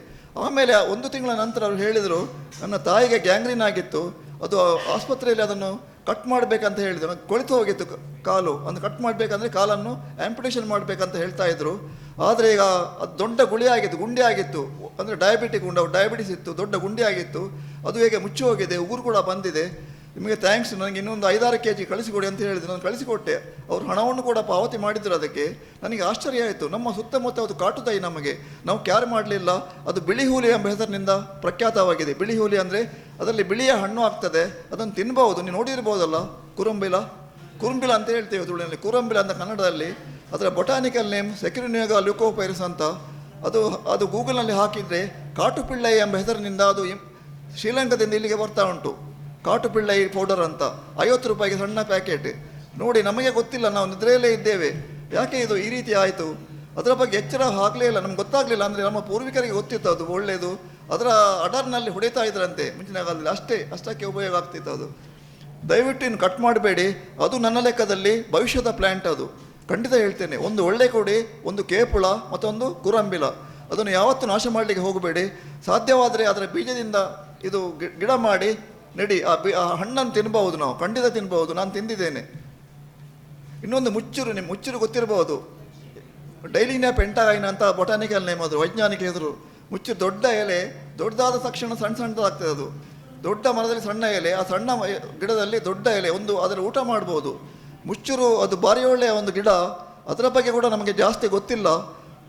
ಆಮೇಲೆ 1 ತಿಂಗಳ ನಂತರ ಅವರು ಹೇಳಿದರು, ನನ್ನ ತಾಯಿಗೆ ಗ್ಯಾಂಗ್ರೀನ್ ಆಗಿತ್ತು, ಅದು ಆಸ್ಪತ್ರೆಯಲ್ಲಿ ಅದನ್ನು ಕಟ್ ಮಾಡಬೇಕಂತ ಹೇಳಿದರು. ಕೊಳಿತು ಹೋಗಿತ್ತು ಕಾಲು, ಅದು ಕಟ್ ಮಾಡಬೇಕಂದ್ರೆ ಕಾಲನ್ನು ಆ್ಯಂಪಿಟೇಷನ್ ಮಾಡಬೇಕಂತ ಹೇಳ್ತಾ ಇದ್ರು. ಆದರೆ ಈಗ ಅದು ದೊಡ್ಡ ಗುಂಡಿ ಆಗಿತ್ತು, ಅಂದರೆ ಡಯಾಬಿಟಿಸ್ ಇತ್ತು, ದೊಡ್ಡ ಗುಂಡಿ ಆಗಿತ್ತು. ಅದು ಹೇಗೆ ಮುಚ್ಚಿ ಹೋಗಿದೆ, ಉಗುರು ಕೂಡ ಬಂದಿದೆ. ನಿಮಗೆ ಥ್ಯಾಂಕ್ಸ್, ನನಗೆ ಇನ್ನೊಂದು 5-6 kg ಕಳಿಸಿಕೊಡಿ ಅಂತ ಹೇಳಿದ್ರು. ನಾನು ಕಳಿಸಿಕೊಟ್ಟೆ. ಅವರು ಹಣವನ್ನು ಕೂಡ ಪಾವತಿ ಮಾಡಿದ್ರು. ಅದಕ್ಕೆ ನನಗೆ ಆಶ್ಚರ್ಯ ಆಯಿತು. ನಮ್ಮ ಸುತ್ತಮುತ್ತ ಅದು ಕಾಟುದಾಯಿ, ನಮಗೆ ನಾವು ಕ್ಯಾರ್ ಮಾಡಲಿಲ್ಲ. ಅದು ಬಿಳಿ ಹುಲಿ ಎಂಬ ಹೆಸರಿನಿಂದ ಪ್ರಖ್ಯಾತವಾಗಿದೆ. ಬಿಳಿ ಹುಲಿ ಅಂದರೆ ಅದರಲ್ಲಿ ಬಿಳಿಯ ಹಣ್ಣು ಆಗ್ತದೆ, ಅದನ್ನು ತಿನ್ಬಹುದು. ನೀವು ನೋಡಿರ್ಬೋದಲ್ಲ, ಕುರುಂಬಿಲ ಅಂತ ಹೇಳ್ತೇವೆ ತುಳುವಿನಲ್ಲಿ. ಕುರುಂಬಿಲ ಅಂತ ಕನ್ನಡದಲ್ಲಿ. ಅದರ ಬೊಟಾನಿಕಲ್ ನೇಮ್ ಸೆಕ್ಯುರಿನಿಯಾಗ ಲ್ಯೂಕೋಪೈರಿಸ್ ಅಂತ. ಅದು ಗೂಗಲ್ನಲ್ಲಿ ಹಾಕಿದರೆ ಕಾಟುಪಿಳ್ಳೈ ಎಂಬ ಹೆಸರಿನಿಂದ ಅದು ಶ್ರೀಲಂಕಾದಿಂದ ಇಲ್ಲಿಗೆ ಬರ್ತಾ ಉಂಟು. ಕಾಟುಪಿಳ್ಳೈ ಪೌಡರ್ ಅಂತ 50 ರೂಪಾಯಿಗೆ ಸಣ್ಣ ಪ್ಯಾಕೆಟ್. ನೋಡಿ, ನಮಗೆ ಗೊತ್ತಿಲ್ಲ, ನಾವು ನಿದ್ರೆಯಲ್ಲೇ ಇದ್ದೇವೆ. ಯಾಕೆ ಇದು ಈ ರೀತಿ ಆಯಿತು? ಅದರ ಬಗ್ಗೆ ಎಚ್ಚರ ಆಗಲೇ ಇಲ್ಲ, ನಮ್ಗೆ ಗೊತ್ತಾಗಲಿಲ್ಲ. ಅಂದರೆ ನಮ್ಮ ಪೂರ್ವಿಕರಿಗೆ ಗೊತ್ತಿತ್ತು ಅದು ಒಳ್ಳೆಯದು. ಅದರ ಅಡರ್ನಲ್ಲಿ ಹೊಡಿತಾ ಇದ್ರಂತೆ ಮುಂಚಿನ ಕಾಲದಲ್ಲಿ. ಅಷ್ಟಕ್ಕೆ ಉಪಯೋಗ ಆಗ್ತಿತ್ತು ಅದು. ದಯವಿಟ್ಟು ಇನ್ನು ಕಟ್ ಮಾಡಬೇಡಿ. ಅದು ನನ್ನ ಲೆಕ್ಕದಲ್ಲಿ ಭವಿಷ್ಯದ ಪ್ಲ್ಯಾಂಟ್. ಅದು ಖಂಡಿತ ಹೇಳ್ತೇನೆ. ಒಂದು ಒಳ್ಳೆ ಕೊಡಿ, ಒಂದು ಕೇಪುಳ, ಮತ್ತೊಂದು ಕುರಂಬಿಲ. ಅದನ್ನು ಯಾವತ್ತೂ ನಾಶ ಮಾಡಲಿಕ್ಕೆ ಹೋಗಬೇಡಿ. ಸಾಧ್ಯವಾದರೆ ಅದರ ಬೀಜದಿಂದ ಇದು ಗಿಡ ಮಾಡಿ ನೆಡಿ. ಆ ಹಣ್ಣನ್ನು ತಿನ್ಬಹುದು, ನಾವು ಖಂಡಿತ ತಿನ್ಬಹುದು. ನಾನು ತಿಂದಿದ್ದೇನೆ. ಇನ್ನೊಂದು ಮುಚ್ಚುರು ಗೊತ್ತಿರಬಹುದು. ಡೈಲಿನಿಯಾ ಪೆಂಟಾಗೈನ ಅಂತ ಬೊಟಾನಿಕಲ್ ನೇಮ್, ಅದು ವೈಜ್ಞಾನಿಕ ಹೆಸರು. ಮುಚ್ಚುರು ದೊಡ್ಡ ಎಲೆ, ದೊಡ್ಡದಾದ ತಕ್ಷಣ ಸಣ್ಣದಾಗ್ತದೆ. ಅದು ದೊಡ್ಡ ಮರದಲ್ಲಿ ಸಣ್ಣ ಎಲೆ, ಆ ಸಣ್ಣ ಗಿಡದಲ್ಲಿ ದೊಡ್ಡ ಎಲೆ, ಅದರ ಊಟ ಮಾಡ್ಬೋದು. ಮುಚ್ಚುರು ಅದು ಭಾರಿ ಒಳ್ಳೆಯ ಒಂದು ಗಿಡ. ಅದರ ಬಗ್ಗೆ ಕೂಡ ನಮಗೆ ಜಾಸ್ತಿ ಗೊತ್ತಿಲ್ಲ.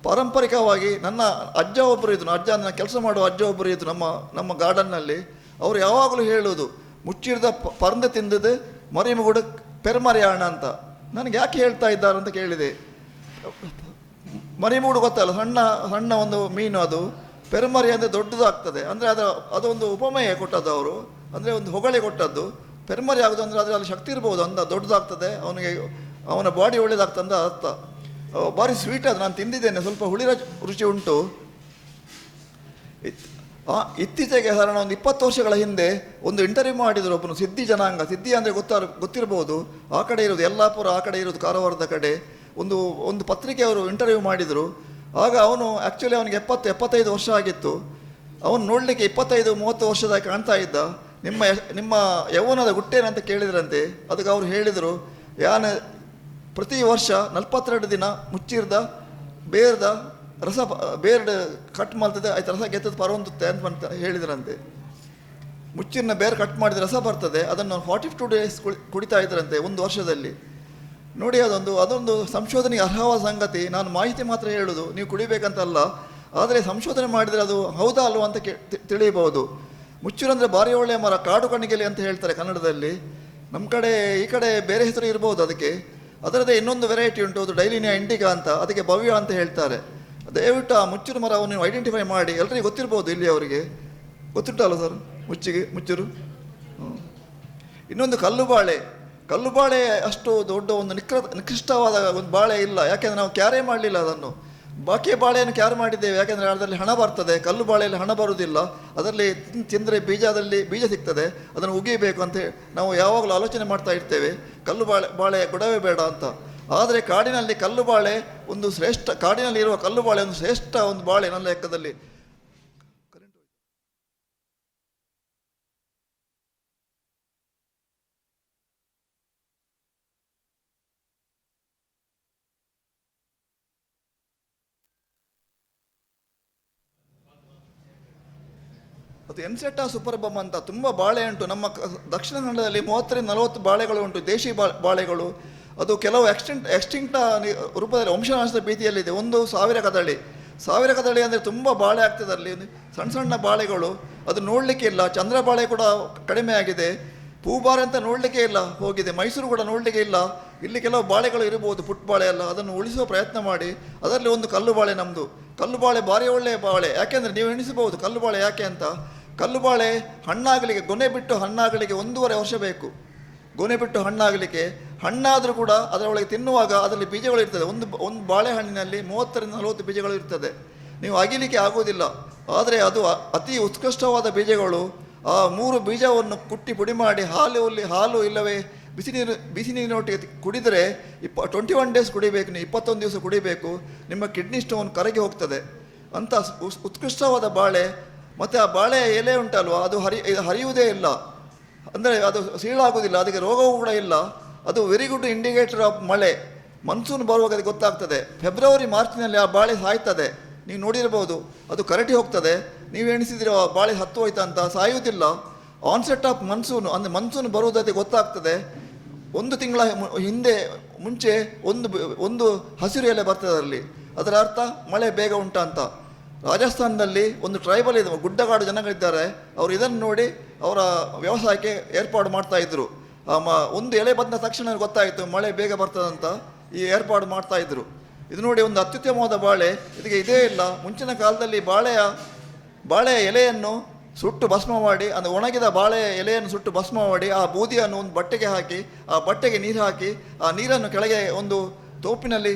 ಪಾರಂಪರಿಕವಾಗಿ ನನ್ನ ಅಜ್ಜ ಒಬ್ಬರು ಇದ್ರು, ನನ್ನ ಕೆಲಸ ಮಾಡುವ ಅಜ್ಜ ಒಬ್ಬರು ಇದ್ರು ನಮ್ಮ ಗಾರ್ಡನ್ನಲ್ಲಿ. ಅವರು ಯಾವಾಗಲೂ ಹೇಳೋದು, ಮುಚ್ಚಿಡ್ದ ಪರಂದೆ ತಿಂದದ್ದು ಮರಿಮಗುಡು ಪೆರ್ಮರಿಯಾಣ ಅಂತ. ನನಗೆ ಯಾಕೆ ಹೇಳ್ತಾ ಇದ್ದಾರೆ ಅಂತ ಕೇಳಿದೆ. ಮರಿಮೂಡು ಗೊತ್ತಲ್ಲ, ಸಣ್ಣ ಒಂದು ಮೀನು. ಅದು ಪೆರ್ಮರಿ ಅಂದರೆ ದೊಡ್ಡದಾಗ್ತದೆ. ಅಂದರೆ ಅದೊಂದು ಉಪಮೇಯ ಕೊಟ್ಟದ್ದು ಅವರು, ಅಂದರೆ ಒಂದು ಹೊಗಳೆ ಕೊಟ್ಟದ್ದು. ಪೆರ್ಮರಿ ಆಗೋದು ಅಂದರೆ ಅದರಲ್ಲಿ ಶಕ್ತಿ ಇರ್ಬೋದು ಅಂದ, ದೊಡ್ಡದಾಗ್ತದೆ, ಅವನ ಬಾಡಿ ಒಳ್ಳೇದಾಗ್ತಂದ ಅರ್ಥ. ಭಾರಿ ಸ್ವೀಟ್ ಅದು, ನಾನು ತಿಂದಿದ್ದೇನೆ. ಸ್ವಲ್ಪ ಹುಳಿ ರುಚಿ ಉಂಟು. ಇತ್ತೀಚೆಗೆ ಸಾಧಾರಣ ಒಂದು 20 ವರ್ಷಗಳ ಹಿಂದೆ ಒಂದು ಇಂಟರ್ವ್ಯೂ ಮಾಡಿದರು ಒಬ್ಬನು. ಸಿದ್ಧಿ ಜನಾಂಗ, ಸಿದ್ಧಿ ಅಂದರೆ ಗೊತ್ತಿರ್ಬೋದು. ಆ ಕಡೆ ಇರೋದು ಯಲ್ಲಾಪುರ, ಆ ಕಡೆ ಇರೋದು ಕಾರವಾರದ ಕಡೆ. ಒಂದು ಪತ್ರಿಕೆ ಅವರು ಇಂಟರ್ವ್ಯೂ ಮಾಡಿದರು. ಆಗ ಅವನು ಆ್ಯಕ್ಚುಲಿ ಅವನಿಗೆ 70-75 ವರ್ಷ ಆಗಿತ್ತು. ಅವನು ನೋಡಲಿಕ್ಕೆ 25-30 ವರ್ಷದಾಗ ಕಾಣ್ತಾ ಇದ್ದ. ನಿಮ್ಮ ಯೌವನದ ಗುಟ್ಟೇನಂತ ಕೇಳಿದ್ರಂತೆ. ಅದಕ್ಕೆ ಅವರು ಹೇಳಿದರು, ಪ್ರತಿ ವರ್ಷ 42 ದಿನ ಮುಚ್ಚಿರ್ದ ಬೇರ್ದ ರಸ ಬೇರ್ಡ್ ಕಟ್ ಮಾಡ್ತದೆ, ಆಯ್ತು ರಸ ಗೆತ್ತದ ಪರವಂತುತ್ತೆ ಅಂತ ಹೇಳಿದ್ರಂತೆ. ಮುಚ್ಚಿನ ಬೇರೆ ಕಟ್ ಮಾಡಿದ ರಸ ಬರ್ತದೆ, ಅದನ್ನು 42 days ಕುಡಿತಾ ಇದ್ರಂತೆ 1 ವರ್ಷದಲ್ಲಿ. ನೋಡಿ, ಅದೊಂದು ಸಂಶೋಧನೆಗೆ ಅರ್ಹವಾದ ಸಂಗತಿ. ನಾನು ಮಾಹಿತಿ ಮಾತ್ರ ಹೇಳೋದು, ನೀವು ಕುಡಿಬೇಕಂತಲ್ಲ. ಆದರೆ ಸಂಶೋಧನೆ ಮಾಡಿದರೆ ಅದು ಹೌದಾ ಅಲ್ವ ಅಂತ ತಿಳಿಯಬಹುದು. ಮುಚ್ಚುರು ಅಂದರೆ ಭಾರಿ ಒಳ್ಳೆಯ ಮರ, ಕಾಡು ಕಣಿಗೆಲೆ ಅಂತ ಹೇಳ್ತಾರೆ ಕನ್ನಡದಲ್ಲಿ. ನಮ್ಮ ಕಡೆ ಈ ಕಡೆ ಬೇರೆ ಹೆಸರು ಇರ್ಬೋದು ಅದಕ್ಕೆ. ಅದರದ್ದೇ ಇನ್ನೊಂದು ವೆರೈಟಿ ಉಂಟು, ಅದು ಡೈಲಿನಿಯಾ ಇಂಡಿಕಾ ಅಂತ, ಅದಕ್ಕೆ ಭವ್ಯ ಅಂತ ಹೇಳ್ತಾರೆ. ದಯವಿಟ್ಟು ಆ ಮುಚ್ಚುರು ಮರವನ್ನು ನೀವು ಐಡೆಂಟಿಫೈ ಮಾಡಿ. ಎಲ್ಲರಿಗೂ ಗೊತ್ತಿರ್ಬೋದು, ಇಲ್ಲಿ ಅವರಿಗೆ ಗೊತ್ತುಂಟಲ್ಲ ಸರ್ ಮುಚ್ಚುರು. ಇನ್ನೊಂದು ಕಲ್ಲು ಬಾಳೆ ಅಷ್ಟು ದೊಡ್ಡ ಒಂದು ನಿಕೃಷ್ಟವಾದ ಒಂದು ಬಾಳೆ ಇಲ್ಲ. ಯಾಕೆಂದರೆ ನಾವು ಕ್ಯಾರೇ ಮಾಡಲಿಲ್ಲ ಅದನ್ನು. ಬಾಕಿ ಬಾಳೆಯನ್ನು ಕ್ಯಾರ್ ಮಾಡಿದ್ದೇವೆ, ಯಾಕೆಂದರೆ ಅದರಲ್ಲಿ ಹಣ ಬರ್ತದೆ. ಕಲ್ಲು ಬಾಳೆಯಲ್ಲಿ ಹಣ ಬರುವುದಿಲ್ಲ. ಅದರಲ್ಲಿ ತಿಂದರೆ ಬೀಜ ಸಿಗ್ತದೆ, ಅದನ್ನು ಉಗಿಬೇಕು ಅಂತ ನಾವು ಯಾವಾಗಲೂ ಆಲೋಚನೆ ಮಾಡ್ತಾ ಇರ್ತೇವೆ. ಕಲ್ಲು ಬಾಳೆ ಗೊಡವೆ ಬೇಡ ಅಂತ. ಆದರೆ ಕಾಡಿನಲ್ಲಿ ಕಲ್ಲು ಬಾಳೆ ಒಂದು ಶ್ರೇಷ್ಠ, ಕಾಡಿನಲ್ಲಿ ಇರುವ ಕಲ್ಲು ಬಾಳೆ ಒಂದು ಶ್ರೇಷ್ಠ ಒಂದು ಬಾಳೆ ನನ್ನ ಲೆಕ್ಕದಲ್ಲಿ. ಅದು ಎನ್ಸೆಟಾ ಸೂಪರ್ಬಮ್ ಅಂತ ತುಂಬ ಬಾಳೆ ಉಂಟು ನಮ್ಮ ದಕ್ಷಿಣ ಕನ್ನಡದಲ್ಲಿ 30-40 ಬಾಳೆಗಳು ಉಂಟು, ದೇಶಿ ಬಾಳೆಗಳು. ಅದು ಕೆಲವು ಎಕ್ಸ್ಟಿಂಕ್ಟ ರೂಪದಲ್ಲಿ ವಂಶನಾಶದ ಭೀತಿಯಲ್ಲಿದೆ. ಒಂದು ಸಾವಿರ ಕದಳಿ ಅಂದರೆ ತುಂಬ ಬಾಳೆ ಆಗ್ತದೆ ಅಲ್ಲಿ, ಸಣ್ಣ ಸಣ್ಣ ಬಾಳೆಗಳು. ಅದು ನೋಡಲಿಕ್ಕೆ ಇಲ್ಲ. ಚಂದ್ರ ಬಾಳೆ ಕೂಡ ಕಡಿಮೆ ಆಗಿದೆ. ಪೂಬಾರೆ ಅಂತ ನೋಡಲಿಕ್ಕೆ ಇಲ್ಲ, ಹೋಗಿದೆ. ಮೈಸೂರು ಕೂಡ ನೋಡಲಿಕ್ಕೆ ಇಲ್ಲ. ಇಲ್ಲಿ ಕೆಲವು ಬಾಳೆಗಳು ಇರಬಹುದು, ಪುಟ್ ಬಾಳೆ ಎಲ್ಲ. ಅದನ್ನು ಉಳಿಸುವ ಪ್ರಯತ್ನ ಮಾಡಿ. ಅದರಲ್ಲಿ ಒಂದು ಕಲ್ಲು ಬಾಳೆ ನಮ್ಮದು. ಕಲ್ಲು ಬಾಳೆ ಭಾರಿ ಒಳ್ಳೆಯ ಬಾಳೆ. ಯಾಕೆಂದರೆ ನೀವು ಎಣಿಸಬಹುದು ಕಲ್ಲು ಬಾಳೆ ಯಾಕೆ ಅಂತ. ಕಲ್ಲು ಬಾಳೆ ಹಣ್ಣಾಗಲಿಕ್ಕೆ, ಗೊನೆ ಬಿಟ್ಟು ಹಣ್ಣಾಗಲಿಕ್ಕೆ 1.5 ವರ್ಷ ಬೇಕು. ಗೊನೆ ಬಿಟ್ಟು ಹಣ್ಣಾಗಲಿಕ್ಕೆ. ಹಣ್ಣಾದರೂ ಕೂಡ ಅದರೊಳಗೆ ತಿನ್ನುವಾಗ ಅದರಲ್ಲಿ ಬೀಜಗಳು ಇರ್ತದೆ. ಒಂದು ಬಾಳೆಹಣ್ಣಿನಲ್ಲಿ 30-40 ಬೀಜಗಳು ಇರ್ತದೆ. ನೀವು ಅಗಿಲಿಕ್ಕೆ ಆಗುವುದಿಲ್ಲ. ಆದರೆ ಅದು ಅತಿ ಉತ್ಕೃಷ್ಟವಾದ ಬೀಜಗಳು. ಆ 3 ಬೀಜವನ್ನು ಕುಟ್ಟಿ ಪುಡಿ ಮಾಡಿ ಹಾಲು ಇಲ್ಲವೇ ಬಿಸಿ ನೀರಿನೊಟ್ಟಿಗೆ ಕುಡಿದರೆ 21 ಡೇಸ್ ಕುಡಿಬೇಕು. ನೀವು 21 ದಿವಸ ಕುಡಿಬೇಕು. ನಿಮ್ಮ ಕಿಡ್ನಿ ಸ್ಟೋನ್ ಕರಗಿ ಹೋಗ್ತದೆ ಅಂತ ಉತ್ಕೃಷ್ಟವಾದ ಬಾಳೆ. ಮತ್ತು ಆ ಬಾಳೆ ಎಲೆ ಉಂಟಲ್ವ, ಅದು ಹರಿಯುವುದೇ ಇಲ್ಲ, ಅಂದರೆ ಅದು ಸೀಳಾಗುವುದಿಲ್ಲ, ಅದಕ್ಕೆ ರೋಗವೂ ಕೂಡ ಇಲ್ಲ. ಅದು ವೆರಿ ಗುಡ್ ಇಂಡಿಕೇಟರ್ ಆಫ್ ಮಳೆ. ಮನ್ಸೂನ್ ಬರುವಾಗ ಅದು ಗೊತ್ತಾಗ್ತದೆ. ಫೆಬ್ರವರಿ ಮಾರ್ಚ್ನಲ್ಲಿ ಆ ಬಾಳೆ ಸಾಯ್ತದೆ. ನೀವು ನೋಡಿರ್ಬೋದು, ಅದು ಕರಟಿ ಹೋಗ್ತದೆ. ನೀವು ಎಣಿಸಿದ್ರೆ ಬಾಳೆ ಹತ್ತು ಹೋಯ್ತಾ ಅಂತ. ಸಾಯುವುದಿಲ್ಲ. ಆನ್ಸೆಟ್ ಆಫ್ ಮನ್ಸೂನ್, ಅಂದರೆ ಮನ್ಸೂನ್ ಬರುವುದಕ್ಕೆ ಗೊತ್ತಾಗ್ತದೆ. 1 ತಿಂಗಳ ಮುಂಚೆ ಒಂದು ಹಸಿರು ಎಲೆ ಬರ್ತದೆ ಅದರಲ್ಲಿ. ಅದರ ಅರ್ಥ ಮಳೆ ಬೇಗ ಉಂಟ ಅಂತ. ರಾಜಸ್ಥಾನದಲ್ಲಿ ಒಂದು ಟ್ರೈಬಲ್ ಇದೆ, ಗುಡ್ಡಗಾಡು ಜನಗಳಿದ್ದಾರೆ. ಅವರು ಇದನ್ನು ನೋಡಿ ಅವರ ವ್ಯವಸಾಯಕ್ಕೆ ಏರ್ಪಾಡು ಮಾಡ್ತಾಯಿದ್ರು. ಒಂದು ಎಲೆ ಬಂದ ತಕ್ಷಣ ಗೊತ್ತಾಯಿತು ಮಳೆ ಬೇಗ ಬರ್ತದಂತ ಈ ಏರ್ಪಾಡು ಮಾಡ್ತಾಯಿದ್ರು. ಇದು ನೋಡಿ ಒಂದು ಅತ್ಯುತ್ತಮವಾದ ಬಾಳೆ. ಇದಕ್ಕೆ ಇದೇ ಇಲ್ಲ. ಮುಂಚಿನ ಕಾಲದಲ್ಲಿ ಬಾಳೆಯ ಎಲೆಯನ್ನು ಸುಟ್ಟು ಭಸ್ಮ ಮಾಡಿ, ಅಂದರೆ ಒಣಗಿದ ಬಾಳೆ ಎಲೆಯನ್ನು ಸುಟ್ಟು ಭಸ್ಮ ಮಾಡಿ ಆ ಬೂದಿಯನ್ನು ಒಂದು ಬಟ್ಟೆಗೆ ಹಾಕಿ, ಆ ಬಟ್ಟೆಗೆ ನೀರು ಹಾಕಿ, ಆ ನೀರನ್ನು ಕೆಳಗೆ ಒಂದು ತೋಪಿನಲ್ಲಿ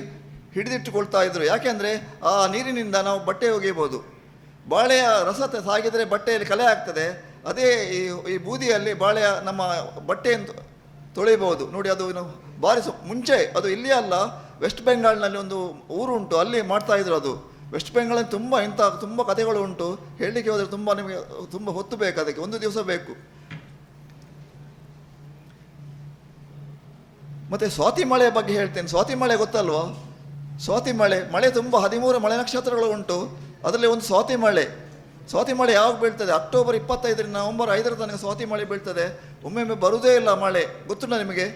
ಹಿಡಿದಿಟ್ಟುಕೊಳ್ತಾ ಇದ್ರು. ಯಾಕೆಂದರೆ ಆ ನೀರಿನಿಂದ ನಾವು ಬಟ್ಟೆ ಒಗೆಯಬಹುದು. ಬಾಳೆಯ ರಸ ಸಾಗಿದರೆ ಬಟ್ಟೆಯಲ್ಲಿ ಕಲೆ ಆಗ್ತದೆ. ಅದೇ ಈ ಬೂದಿಯಲ್ಲಿ ಬಾಳೆಯ ನಮ್ಮ ಬಟ್ಟೆಯನ್ನು ತೊಳೆಯಬಹುದು. ನೋಡಿ, ಅದು ಭಾರಿ ಮುಂಚೆ ಅದು ಇಲ್ಲಿ ಅಲ್ಲ, ವೆಸ್ಟ್ ಬೆಂಗಾಲ್ನಲ್ಲಿ ಒಂದು ಊರು ಉಂಟು, ಅಲ್ಲಿ ಮಾಡ್ತಾಯಿದ್ರು. ಅದು ವೆಸ್ಟ್ ಬೆಂಗಾಲಲ್ಲಿ ತುಂಬ ಕಥೆಗಳು ಉಂಟು. ಹೇಳಲಿಕ್ಕೆ ಹೋದರೆ ನಿಮಗೆ ತುಂಬ ಹೊತ್ತು ಬೇಕು, ಅದಕ್ಕೆ 1 ದಿವಸ ಬೇಕು. ಮತ್ತು ಸ್ವಾತಿ ಮಳೆಯ ಬಗ್ಗೆ ಹೇಳ್ತೇನೆ. ಸ್ವಾತಿ ಮಳೆ ಗೊತ್ತಲ್ವಾ? ಸ್ವಾತಿ ಮಳೆ ತುಂಬ 13 ಮಳೆ ನಕ್ಷತ್ರಗಳು ಉಂಟು. ಅದರಲ್ಲಿ ಒಂದು ಸ್ವಾತಿ ಮಳೆ ಯಾವಾಗ ಬೀಳ್ತದೆ? ಅಕ್ಟೋಬರ್ 25ರಿಂದ ನವೆಂಬರ್ 5ರ ತನಕ ಸ್ವಾತಿ ಮಳೆ ಬೀಳ್ತದೆ. ಒಮ್ಮೊಮ್ಮೆ ಬರುವುದೇ ಇಲ್ಲ ಮಳೆ, ಗೊತ್ತುಂಟ ನಿಮಗೆ?